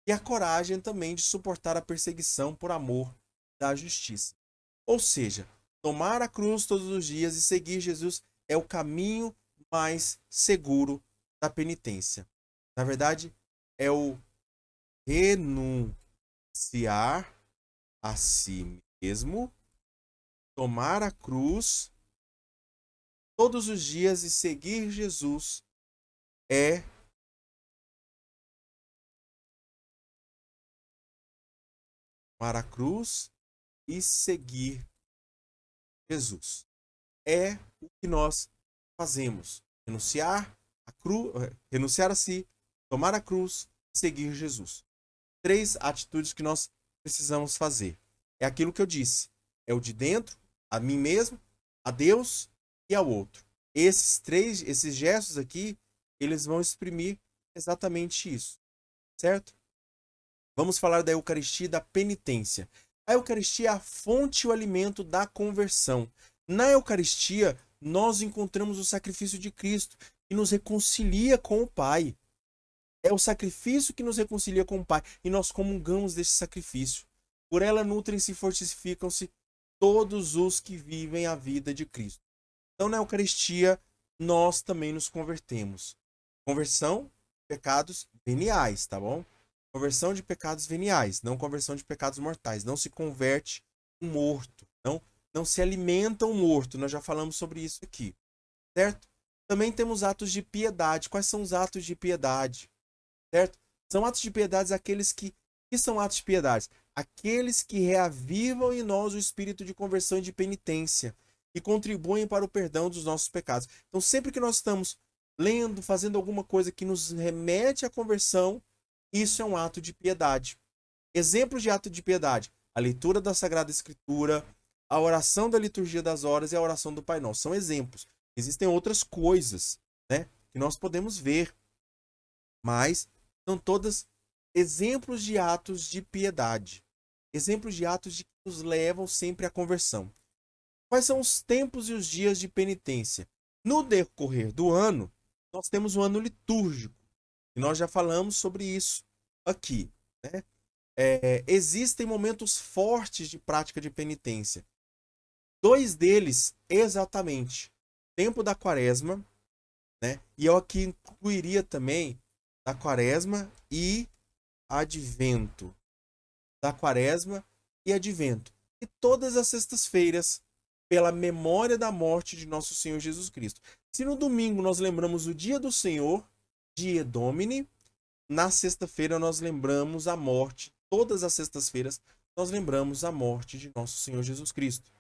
E a coragem também de suportar a perseguição por amor da justiça. Ou seja, tomar a cruz todos os dias e seguir Jesus é o caminho mais seguro da penitência. Na verdade, é o renunciar a si mesmo, tomar a cruz todos os dias e seguir Jesus é tomar a cruz e seguir Jesus. É o que nós fazemos. Renunciar a si, tomar a cruz e seguir Jesus. 3 atitudes que nós precisamos fazer. É aquilo que eu disse. É o de dentro, a mim mesmo, a Deus e ao outro. Esses gestos aqui, eles vão exprimir exatamente isso. Certo? Vamos falar da Eucaristia e da penitência. A Eucaristia é a fonte e o alimento da conversão. Na Eucaristia, nós encontramos o sacrifício de Cristo, que nos reconcilia com o Pai. É o sacrifício que nos reconcilia com o Pai, e nós comungamos desse sacrifício. Por ela nutrem-se e fortificam-se todos os que vivem a vida de Cristo. Então, na Eucaristia, nós também nos convertemos. Conversão, pecados veniais, tá bom? Conversão de pecados veniais, não conversão de pecados mortais. Não se converte um morto, não se alimenta um morto. Nós já falamos sobre isso aqui, certo? Também temos atos de piedade. Quais são os atos de piedade? Certo? São atos de piedade aqueles que são atos de piedade? Aqueles que reavivam em nós o espírito de conversão e de penitência e contribuem para o perdão dos nossos pecados. Então, sempre que nós estamos lendo, fazendo alguma coisa que nos remete à conversão, isso é um ato de piedade. Exemplos de ato de piedade: a leitura da Sagrada Escritura, a oração da liturgia das horas e a oração do Pai Nosso. São exemplos. Existem outras coisas, né, que nós podemos ver, mas são todas exemplos de atos de piedade. Exemplos de atos que nos levam sempre à conversão. Quais são os tempos e os dias de penitência? No decorrer do ano, nós temos o ano litúrgico. E nós já falamos sobre isso aqui, né? Existem momentos fortes de prática de penitência. Dois deles, exatamente. Tempo da quaresma, né? E eu aqui incluiria também da quaresma e advento. Da quaresma e advento. E todas as sextas-feiras, pela memória da morte de nosso Senhor Jesus Cristo. Se no domingo nós lembramos o dia do Senhor, Dies Domini, na sexta-feira nós lembramos a morte. Todas as sextas-feiras nós lembramos a morte de nosso Senhor Jesus Cristo.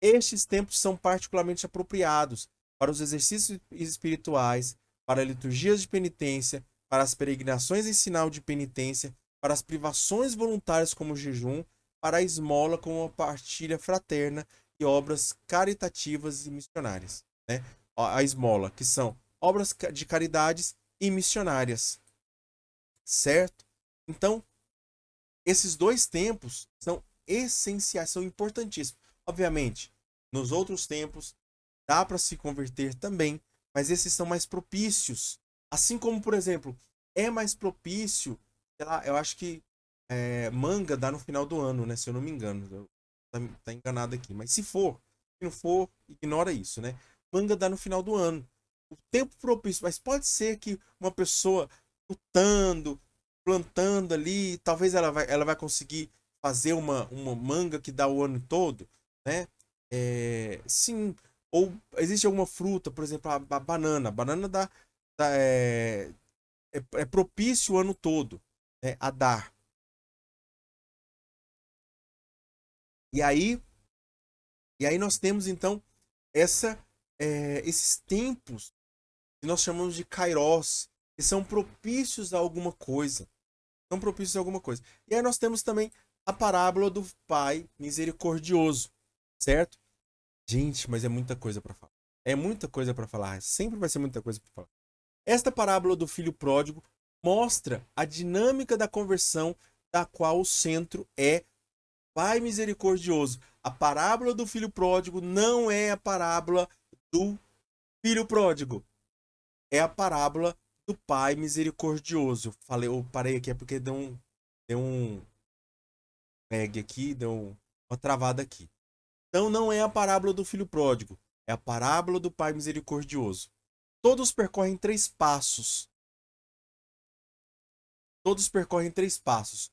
Estes tempos são particularmente apropriados para os exercícios espirituais, para liturgias de penitência, para as peregrinações em sinal de penitência, para as privações voluntárias como o jejum, para a esmola como a partilha fraterna e obras caritativas e missionárias, né? A esmola, que são obras de caridades e missionárias, certo? Então, esses dois tempos são essenciais, são importantíssimos. Obviamente, nos outros tempos dá para se converter também, mas esses são mais propícios. Assim como, por exemplo, é mais propício, sei lá, eu acho que manga dá no final do ano, né? Se eu não me engano. Tá enganado aqui. Mas se não for, ignora isso, né? Manga dá no final do ano. O tempo propício, mas pode ser que uma pessoa lutando, plantando ali, talvez ela vai conseguir fazer uma manga que dá o ano todo, né? Sim. Ou existe alguma fruta, por exemplo, a banana. A banana é propício o ano todo, né, a dar. E aí nós temos então esses tempos que nós chamamos de kairos, que são propícios a alguma coisa. São propícios a alguma coisa. E aí nós temos também a parábola do Pai misericordioso, certo? Gente, mas é muita coisa para falar. É muita coisa para falar. Sempre vai ser muita coisa para falar. Esta parábola do filho pródigo mostra a dinâmica da conversão, da qual o centro é Pai misericordioso. A parábola do filho pródigo não é a parábola do filho pródigo. É a parábola do Pai misericordioso. Eu parei aqui é porque deu um lag aqui, deu uma travada aqui. Então não é a parábola do filho pródigo, é a parábola do Pai misericordioso. Todos percorrem três passos. Todos percorrem três passos,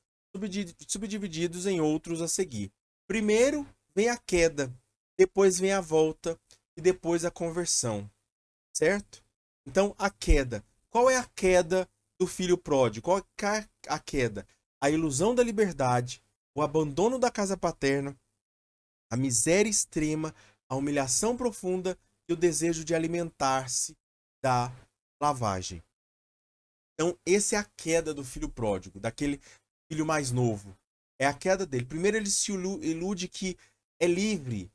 subdivididos em outros a seguir. Primeiro vem a queda, depois vem a volta e depois a conversão, certo? Então, a queda. Qual é a queda do filho pródigo? Qual é a queda? A ilusão da liberdade, o abandono da casa paterna, a miséria extrema, a humilhação profunda e o desejo de alimentar-se da lavagem. Então, essa é a queda do filho pródigo, daquele filho mais novo. É a queda dele. Primeiro, ele se ilude que é livre.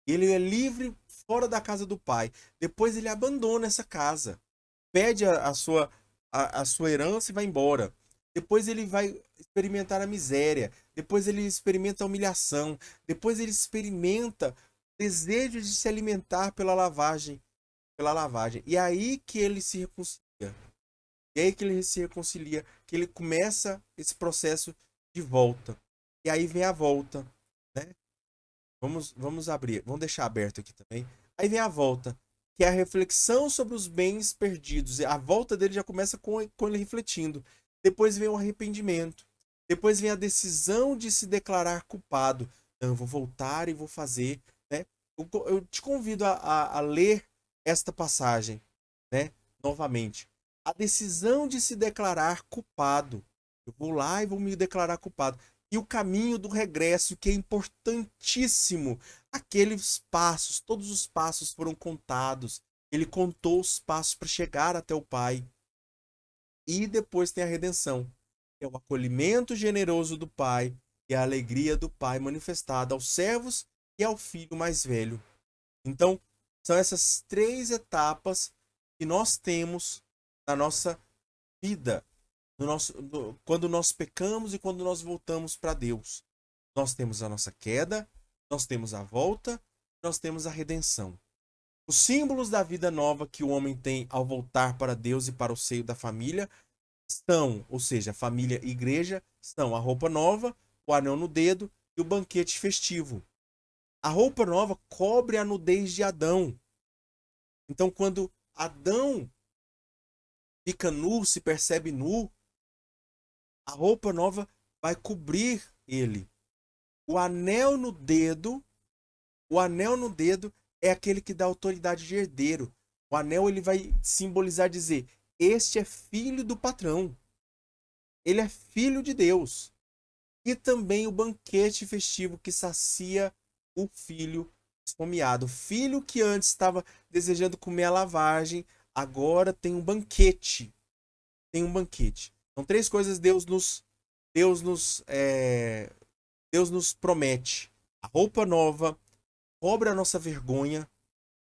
Ele é livre fora da casa do pai. Depois, ele abandona essa casa. Pede a sua herança e vai embora. Depois, ele vai experimentar a miséria. Depois, ele experimenta a humilhação. Depois, ele experimenta o desejo de se alimentar pela lavagem. E é aí que ele se reconcilia. E aí que ele se reconcilia, que ele começa esse processo de volta. E aí vem a volta, né? Vamos abrir, vamos deixar aberto aqui também. Aí vem a volta, que é a reflexão sobre os bens perdidos. A volta dele já começa com ele refletindo. depois vem o arrependimento, depois vem a decisão de se declarar culpado. Não, eu vou voltar e vou fazer, né? Eu te convido a ler esta passagem, né? Novamente. A decisão de se declarar culpado. Eu vou lá e vou me declarar culpado. E o caminho do regresso, que é importantíssimo. Aqueles passos, todos os passos foram contados. Ele contou os passos para chegar até o Pai. E depois tem a redenção, que é o acolhimento generoso do Pai e a alegria do Pai manifestada aos servos e ao filho mais velho. Então, são essas três etapas que nós temos na nossa vida, quando nós pecamos e quando nós voltamos para Deus. Nós temos a nossa queda, nós temos a volta, nós temos a redenção. Os símbolos da vida nova que o homem tem ao voltar para Deus e para o seio da família são, ou seja, família e igreja, são a roupa nova, o anel no dedo e o banquete festivo. A roupa nova cobre a nudez de Adão. Então, quando Adão fica nu, se percebe nu, a roupa nova vai cobrir ele. O anel no dedo, o anel no dedo é aquele que dá autoridade de herdeiro. O anel ele vai simbolizar, dizer, este é filho do patrão. Ele é filho de Deus. E também o banquete festivo que sacia o filho esfomeado. O filho que antes estava desejando comer a lavagem, agora tem um banquete. Tem um banquete. Então, três coisas Deus nos promete. A roupa nova cobre a nossa vergonha,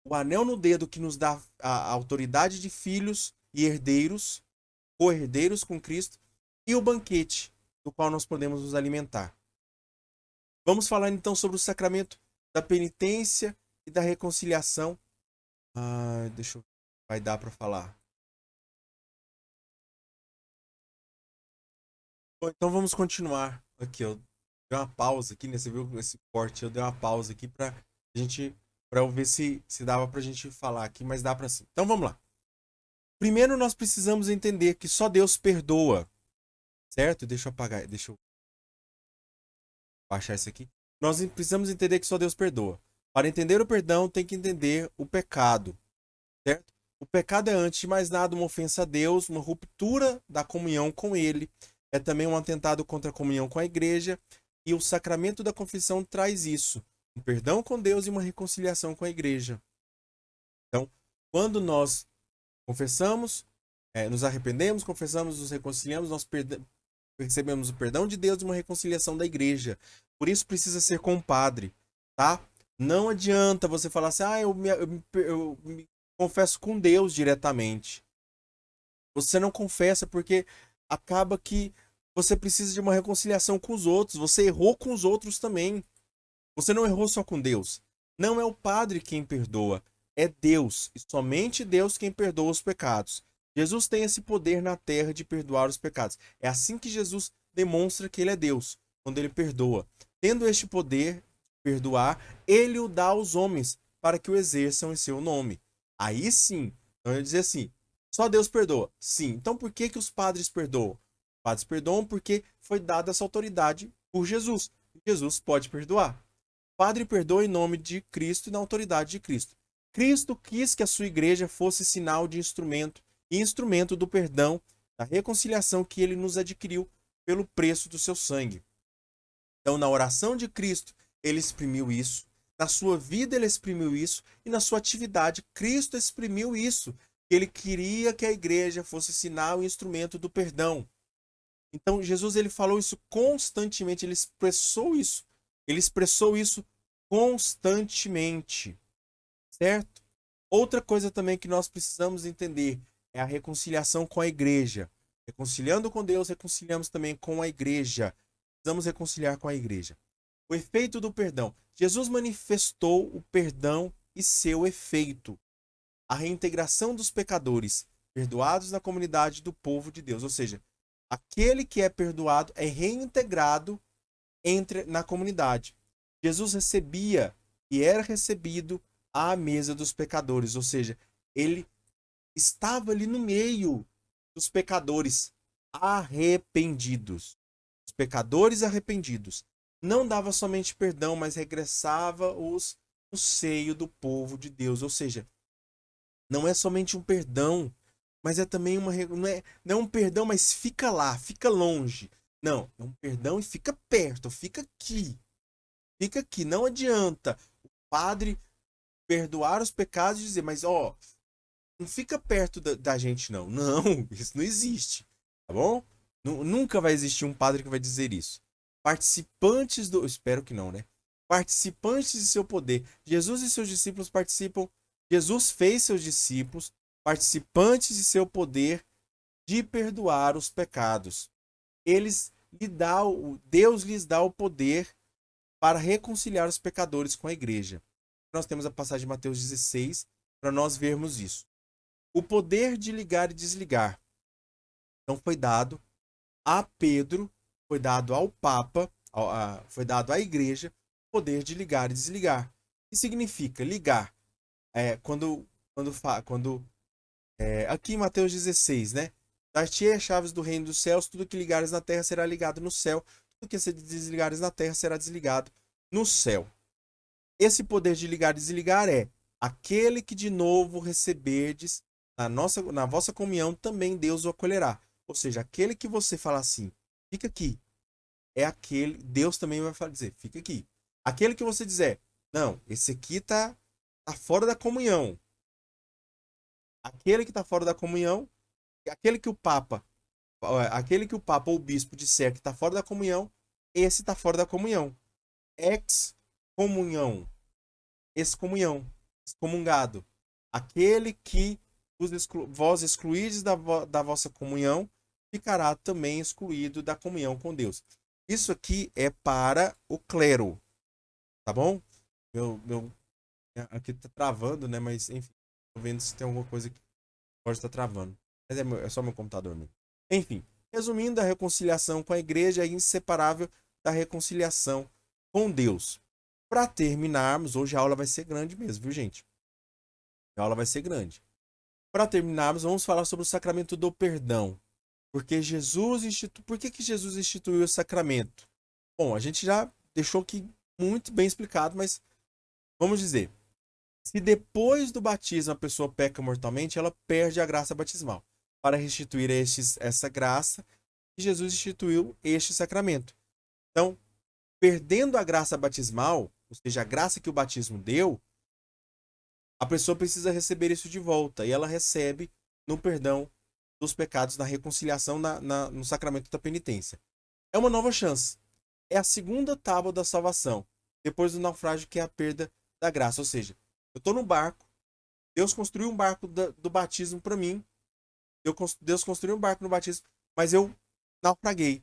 o anel no dedo que nos dá a autoridade de filhos e herdeiros, co-herdeiros com Cristo, e o banquete do qual nós podemos nos alimentar. Vamos falar então sobre o sacramento da penitência e da reconciliação. Deixa eu ver, vai dar para falar. Bom, então vamos continuar aqui. Eu dei uma pausa aqui, né? Você viu esse corte? Eu dei uma pausa aqui para eu ver se dava pra gente falar aqui, mas dá para sim. Então vamos lá. Primeiro nós precisamos entender que só Deus perdoa, certo? Deixa eu baixar isso aqui. Nós precisamos entender que só Deus perdoa. Para entender o perdão, tem que entender o pecado, certo? O pecado é, antes de mais nada, uma ofensa a Deus, uma ruptura da comunhão com Ele. É também um atentado contra a comunhão com a igreja. E o sacramento da confissão traz isso. Um perdão com Deus e uma reconciliação com a igreja. Então, quando nós confessamos, nos arrependemos, confessamos, nos reconciliamos, nós recebemos o perdão de Deus e uma reconciliação da igreja. Por isso precisa ser com o padre, tá? Não adianta você falar assim, eu me confesso com Deus diretamente. Você não confessa porque acaba que você precisa de uma reconciliação com os outros. Você errou com os outros também. Você não errou só com Deus. Não é o padre quem perdoa, é Deus. E somente Deus quem perdoa os pecados. Jesus tem esse poder na terra de perdoar os pecados. É assim que Jesus demonstra que ele é Deus, quando ele perdoa. Tendo este poder de perdoar, ele o dá aos homens para que o exerçam em seu nome. Aí sim, então ele diz assim, só Deus perdoa. Sim, então por que os padres perdoam? Os padres perdoam porque foi dada essa autoridade por Jesus. Jesus pode perdoar. O padre perdoa em nome de Cristo e na autoridade de Cristo. Cristo quis que a sua igreja fosse sinal de instrumento e instrumento do perdão, da reconciliação que ele nos adquiriu pelo preço do seu sangue. Então, na oração de Cristo, ele exprimiu isso. Na sua vida, ele exprimiu isso. E na sua atividade, Cristo exprimiu isso. Ele queria que a igreja fosse sinal e instrumento do perdão. Então, Jesus ele falou isso constantemente. Ele expressou isso. Ele expressou isso constantemente. Certo? Outra coisa também que nós precisamos entender é a reconciliação com a igreja. Reconciliando com Deus, reconciliamos também com a igreja. Precisamos reconciliar com a igreja. O efeito do perdão. Jesus manifestou o perdão e seu efeito. A reintegração dos pecadores, perdoados na comunidade do povo de Deus. Ou seja, aquele que é perdoado é reintegrado na comunidade. Jesus recebia e era recebido à mesa dos pecadores. Ou seja, ele estava ali no meio dos pecadores, arrependidos. Os pecadores arrependidos. Não dava somente perdão, mas regressava-os no seio do povo de Deus. Ou seja, não é somente um perdão, mas é também não é um perdão, mas fica lá, fica longe. Não, é um perdão e fica perto, fica aqui. Fica aqui, não adianta o padre perdoar os pecados e dizer, mas ó, não fica perto da gente não. Não, isso não existe, tá bom? Nunca vai existir um padre que vai dizer isso. Participantes do... Espero que não, né? Participantes de seu poder. Jesus e seus discípulos participam. Jesus fez seus discípulos participantes de seu poder de perdoar os pecados. Deus lhes dá o poder para reconciliar os pecadores com a igreja. Nós temos a passagem de Mateus 16 para nós vermos isso. O poder de ligar e desligar. Então foi dado a Pedro, foi dado ao Papa, foi dado à igreja, o poder de ligar e desligar. O que significa ligar? Aqui em Mateus 16, né? Dar-te as chaves do reino dos céus, tudo que ligares na terra será ligado no céu, tudo que desligares na terra será desligado no céu. Esse poder de ligar e desligar é aquele que de novo receberdes na vossa comunhão, também Deus o acolherá. Ou seja, aquele que você fala assim, fica aqui, é aquele, Deus também vai dizer, fica aqui. Aquele que você dizer, não, esse aqui tá fora da comunhão. Aquele que tá fora da comunhão, aquele que o Papa ou o bispo disser que tá fora da comunhão, esse tá fora da comunhão. Excomunhão. Excomunhão. Excomungado. Aquele que vós excluídes da vossa comunhão, ficará também excluído da comunhão com Deus. Isso aqui é para o clero, tá bom? Aqui tá travando, né? Mas enfim, tô vendo se tem alguma coisa que pode estar travando. Mas é só meu computador mesmo. Enfim, resumindo, a reconciliação com a igreja é inseparável da reconciliação com Deus. Para terminarmos, hoje a aula vai ser grande mesmo, viu, gente? A aula vai ser grande. Para terminarmos, vamos falar sobre o sacramento do perdão. Por que Jesus instituiu o sacramento? Bom, a gente já deixou aqui muito bem explicado, mas vamos dizer. Se depois do batismo a pessoa peca mortalmente, ela perde a graça batismal. Para restituir essa graça, Jesus instituiu este sacramento. Então, perdendo a graça batismal, ou seja, a graça que o batismo deu, a pessoa precisa receber isso de volta. E ela recebe no perdão dos pecados, na reconciliação, no sacramento da penitência. É uma nova chance. É a segunda tábua da salvação, depois do naufrágio, que é a perda da graça. Ou seja, eu estou no barco, Deus construiu um barco do batismo para mim, Deus construiu um barco no batismo, mas eu naufraguei.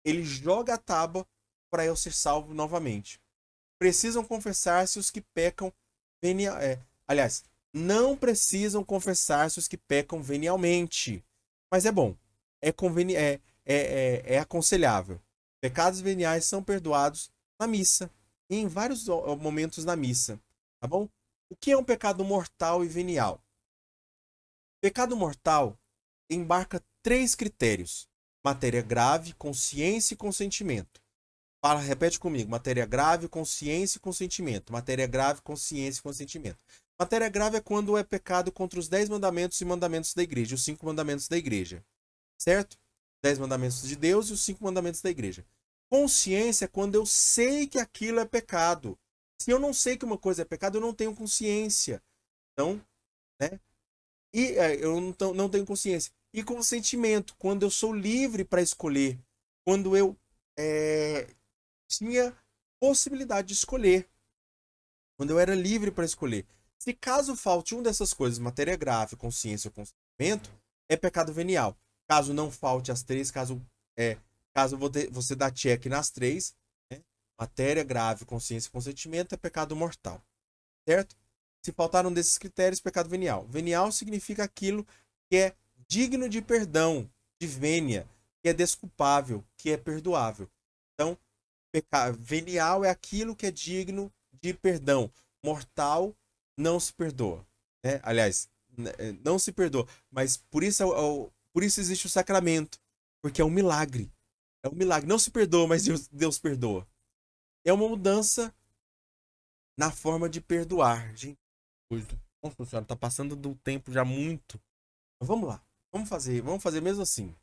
Ele joga a tábua para eu ser salvo novamente. Precisam confessar-se os que pecam aliás, não precisam confessar-se os que pecam venialmente. Mas é bom. É aconselhável. Pecados veniais são perdoados na missa. E em vários momentos na missa. Tá bom? O que é um pecado mortal e venial? Pecado mortal embarca 3 critérios: matéria grave, consciência e consentimento. Repete comigo. Matéria grave, consciência e consentimento. Matéria grave, consciência e consentimento. Matéria grave é quando é pecado contra os 10 mandamentos e mandamentos da igreja, os 5 mandamentos da igreja. Certo? 10 mandamentos de Deus e os 5 mandamentos da igreja. Consciência é quando eu sei que aquilo é pecado. Se eu não sei que uma coisa é pecado, eu não tenho consciência. Então, né? E eu não tenho consciência. E consentimento, quando eu sou livre para escolher. Quando eu tinha possibilidade de escolher. Quando eu era livre para escolher. Se caso falte uma dessas coisas, matéria grave, consciência ou consentimento, é pecado venial. Caso não falte as 3, caso você dá check nas 3, né? Matéria grave, consciência e consentimento, é pecado mortal. Certo? Se faltaram desses critérios, pecado venial. Venial significa aquilo que é digno de perdão, de vênia, que é desculpável, que é perdoável. Então, venial é aquilo que é digno de perdão. Mortal não se perdoa. Né? Aliás, não se perdoa. Mas por isso existe o sacramento. Porque é um milagre. É um milagre. Não se perdoa, mas Deus perdoa. É uma mudança na forma de perdoar. Gente, nossa senhora, tá passando do tempo já muito. Mas vamos lá. Vamos fazer mesmo assim.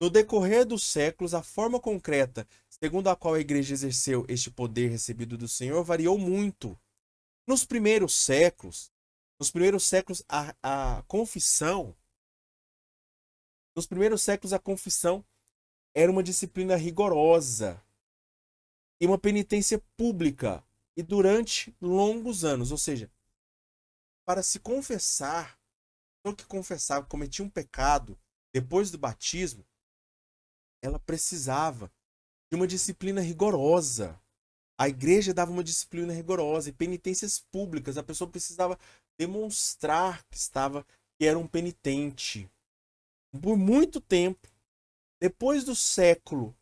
No decorrer dos séculos, a forma concreta segundo a qual a igreja exerceu este poder recebido do Senhor variou muito. Nos primeiros séculos, a confissão, nos primeiros séculos a confissão era uma disciplina rigorosa e uma penitência pública e durante longos anos, ou seja, para se confessar, a pessoa que confessava que cometia um pecado depois do batismo, ela precisava de uma disciplina rigorosa. A igreja dava uma disciplina rigorosa e penitências públicas. A pessoa precisava demonstrar que era um penitente. Por muito tempo, depois do século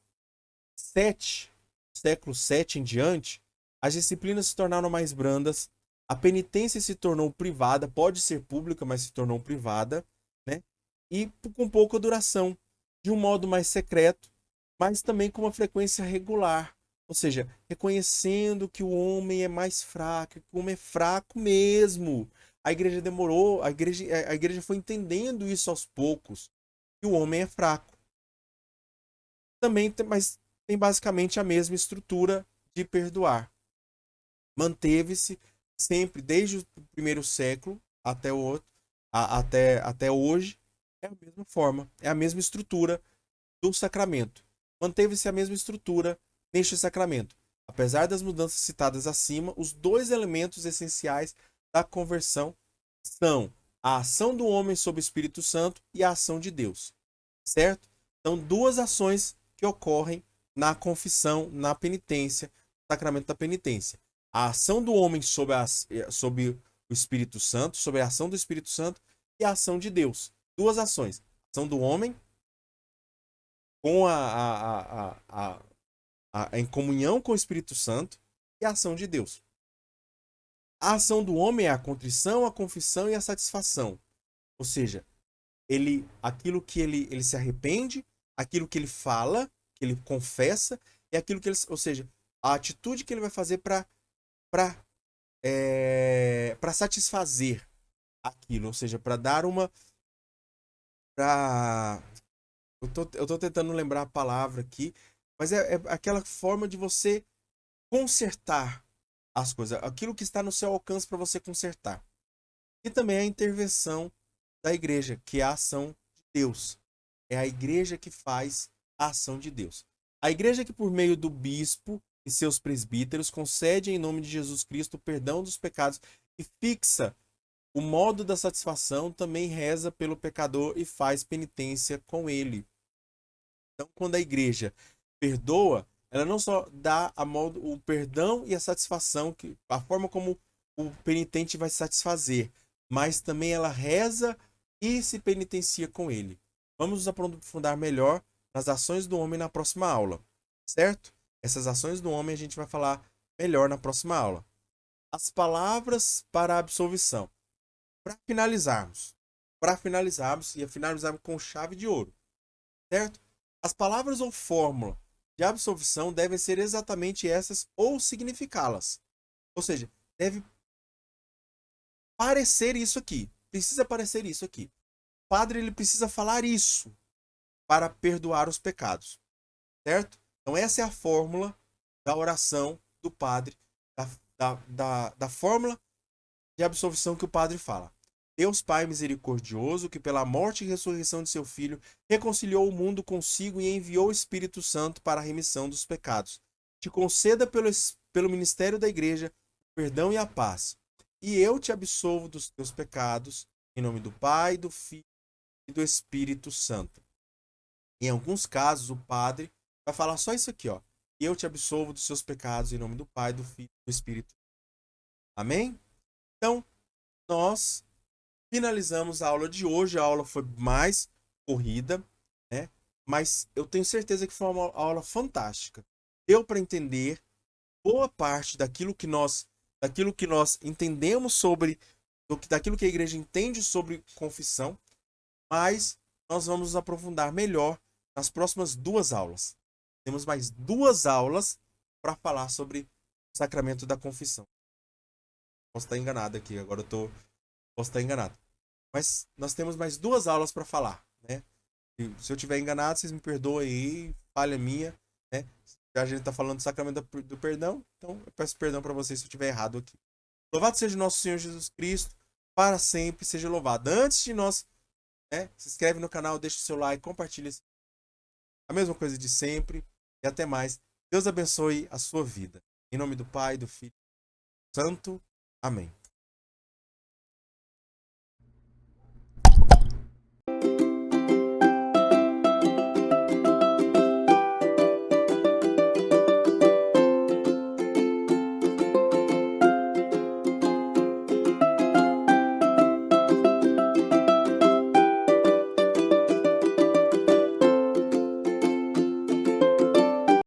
VII em diante, as disciplinas se tornaram mais brandas, a penitência se tornou privada, pode ser pública, mas se tornou privada, né? E com pouca duração, de um modo mais secreto, mas também com uma frequência regular. Ou seja, reconhecendo que o homem é mais fraco, que o homem é fraco mesmo. A igreja demorou, a igreja foi entendendo isso aos poucos, que o homem é fraco. Também, mas tem basicamente a mesma estrutura de perdoar. Manteve-se sempre, desde o primeiro século até o outro, até hoje, é a mesma forma, é a mesma estrutura do sacramento. Manteve-se a mesma estrutura neste sacramento. Apesar das mudanças citadas acima, os dois elementos essenciais da conversão são a ação do homem sob o Espírito Santo e a ação de Deus. Certo? São duas ações que ocorrem na confissão, na penitência, no sacramento da penitência. A ação do homem sob o Espírito Santo, sobre a ação do Espírito Santo e a ação de Deus. Duas ações. A ação do homem com em comunhão com o Espírito Santo e a ação de Deus. A ação do homem é a contrição, a confissão e a satisfação. Ou seja, aquilo que ele se arrepende, aquilo que ele fala, que ele confessa, e aquilo que ele, ou seja, a atitude que ele vai fazer para satisfazer aquilo, ou seja, para dar uma pra... eu tô tentando lembrar a palavra aqui, mas é aquela forma de você consertar as coisas, aquilo que está no seu alcance para você consertar. E também a intervenção da igreja, que é a ação de Deus. É a igreja que faz a ação de Deus. A igreja que, por meio do bispo e seus presbíteros, concede em nome de Jesus Cristo o perdão dos pecados e fixa o modo da satisfação, também reza pelo pecador e faz penitência com ele. Então, quando a igreja perdoa, ela não só dá o perdão e a satisfação, a forma como o penitente vai se satisfazer, mas também ela reza e se penitencia com ele. Vamos nos aprofundar melhor nas ações do homem na próxima aula, certo? Essas ações do homem a gente vai falar melhor na próxima aula. As palavras para a absolvição. Para finalizarmos e finalizarmos com chave de ouro, certo? As palavras ou fórmula de absolvição devem ser exatamente essas ou significá-las. Ou seja, deve parecer isso aqui. Precisa parecer isso aqui. O padre ele precisa falar isso para perdoar os pecados. Certo? Então essa é a fórmula da oração do padre, da fórmula de absolvição que o padre fala. Deus Pai misericordioso, que pela morte e ressurreição de seu Filho, reconciliou o mundo consigo e enviou o Espírito Santo para a remissão dos pecados, te conceda pelo ministério da Igreja o perdão e a paz. E eu te absolvo dos teus pecados, em nome do Pai, do Filho e do Espírito Santo. Em alguns casos, o padre vai falar só isso aqui, ó. E eu te absolvo dos seus pecados, em nome do Pai, do Filho e do Espírito. Amém? Então, nós finalizamos a aula de hoje. A aula foi mais corrida, né? Mas eu tenho certeza que foi uma aula fantástica. Deu para entender boa parte daquilo que nós entendemos daquilo que a igreja entende sobre confissão, mas nós vamos nos aprofundar melhor nas próximas 2 aulas. Temos mais 2 aulas para falar sobre o sacramento da confissão. Posso estar enganado aqui, agora posso estar enganado. Mas nós temos mais 2 aulas para falar, né? Se eu estiver enganado, vocês me perdoem aí, falha minha, né? A gente está falando do sacramento do perdão, então eu peço perdão para vocês se eu estiver errado aqui. Louvado seja nosso Senhor Jesus Cristo, para sempre seja louvado. Antes de nós, né, se inscreve no canal, deixa o seu like, compartilha a mesma coisa de sempre e até mais. Deus abençoe a sua vida. Em nome do Pai, do Filho, Santo. Amém.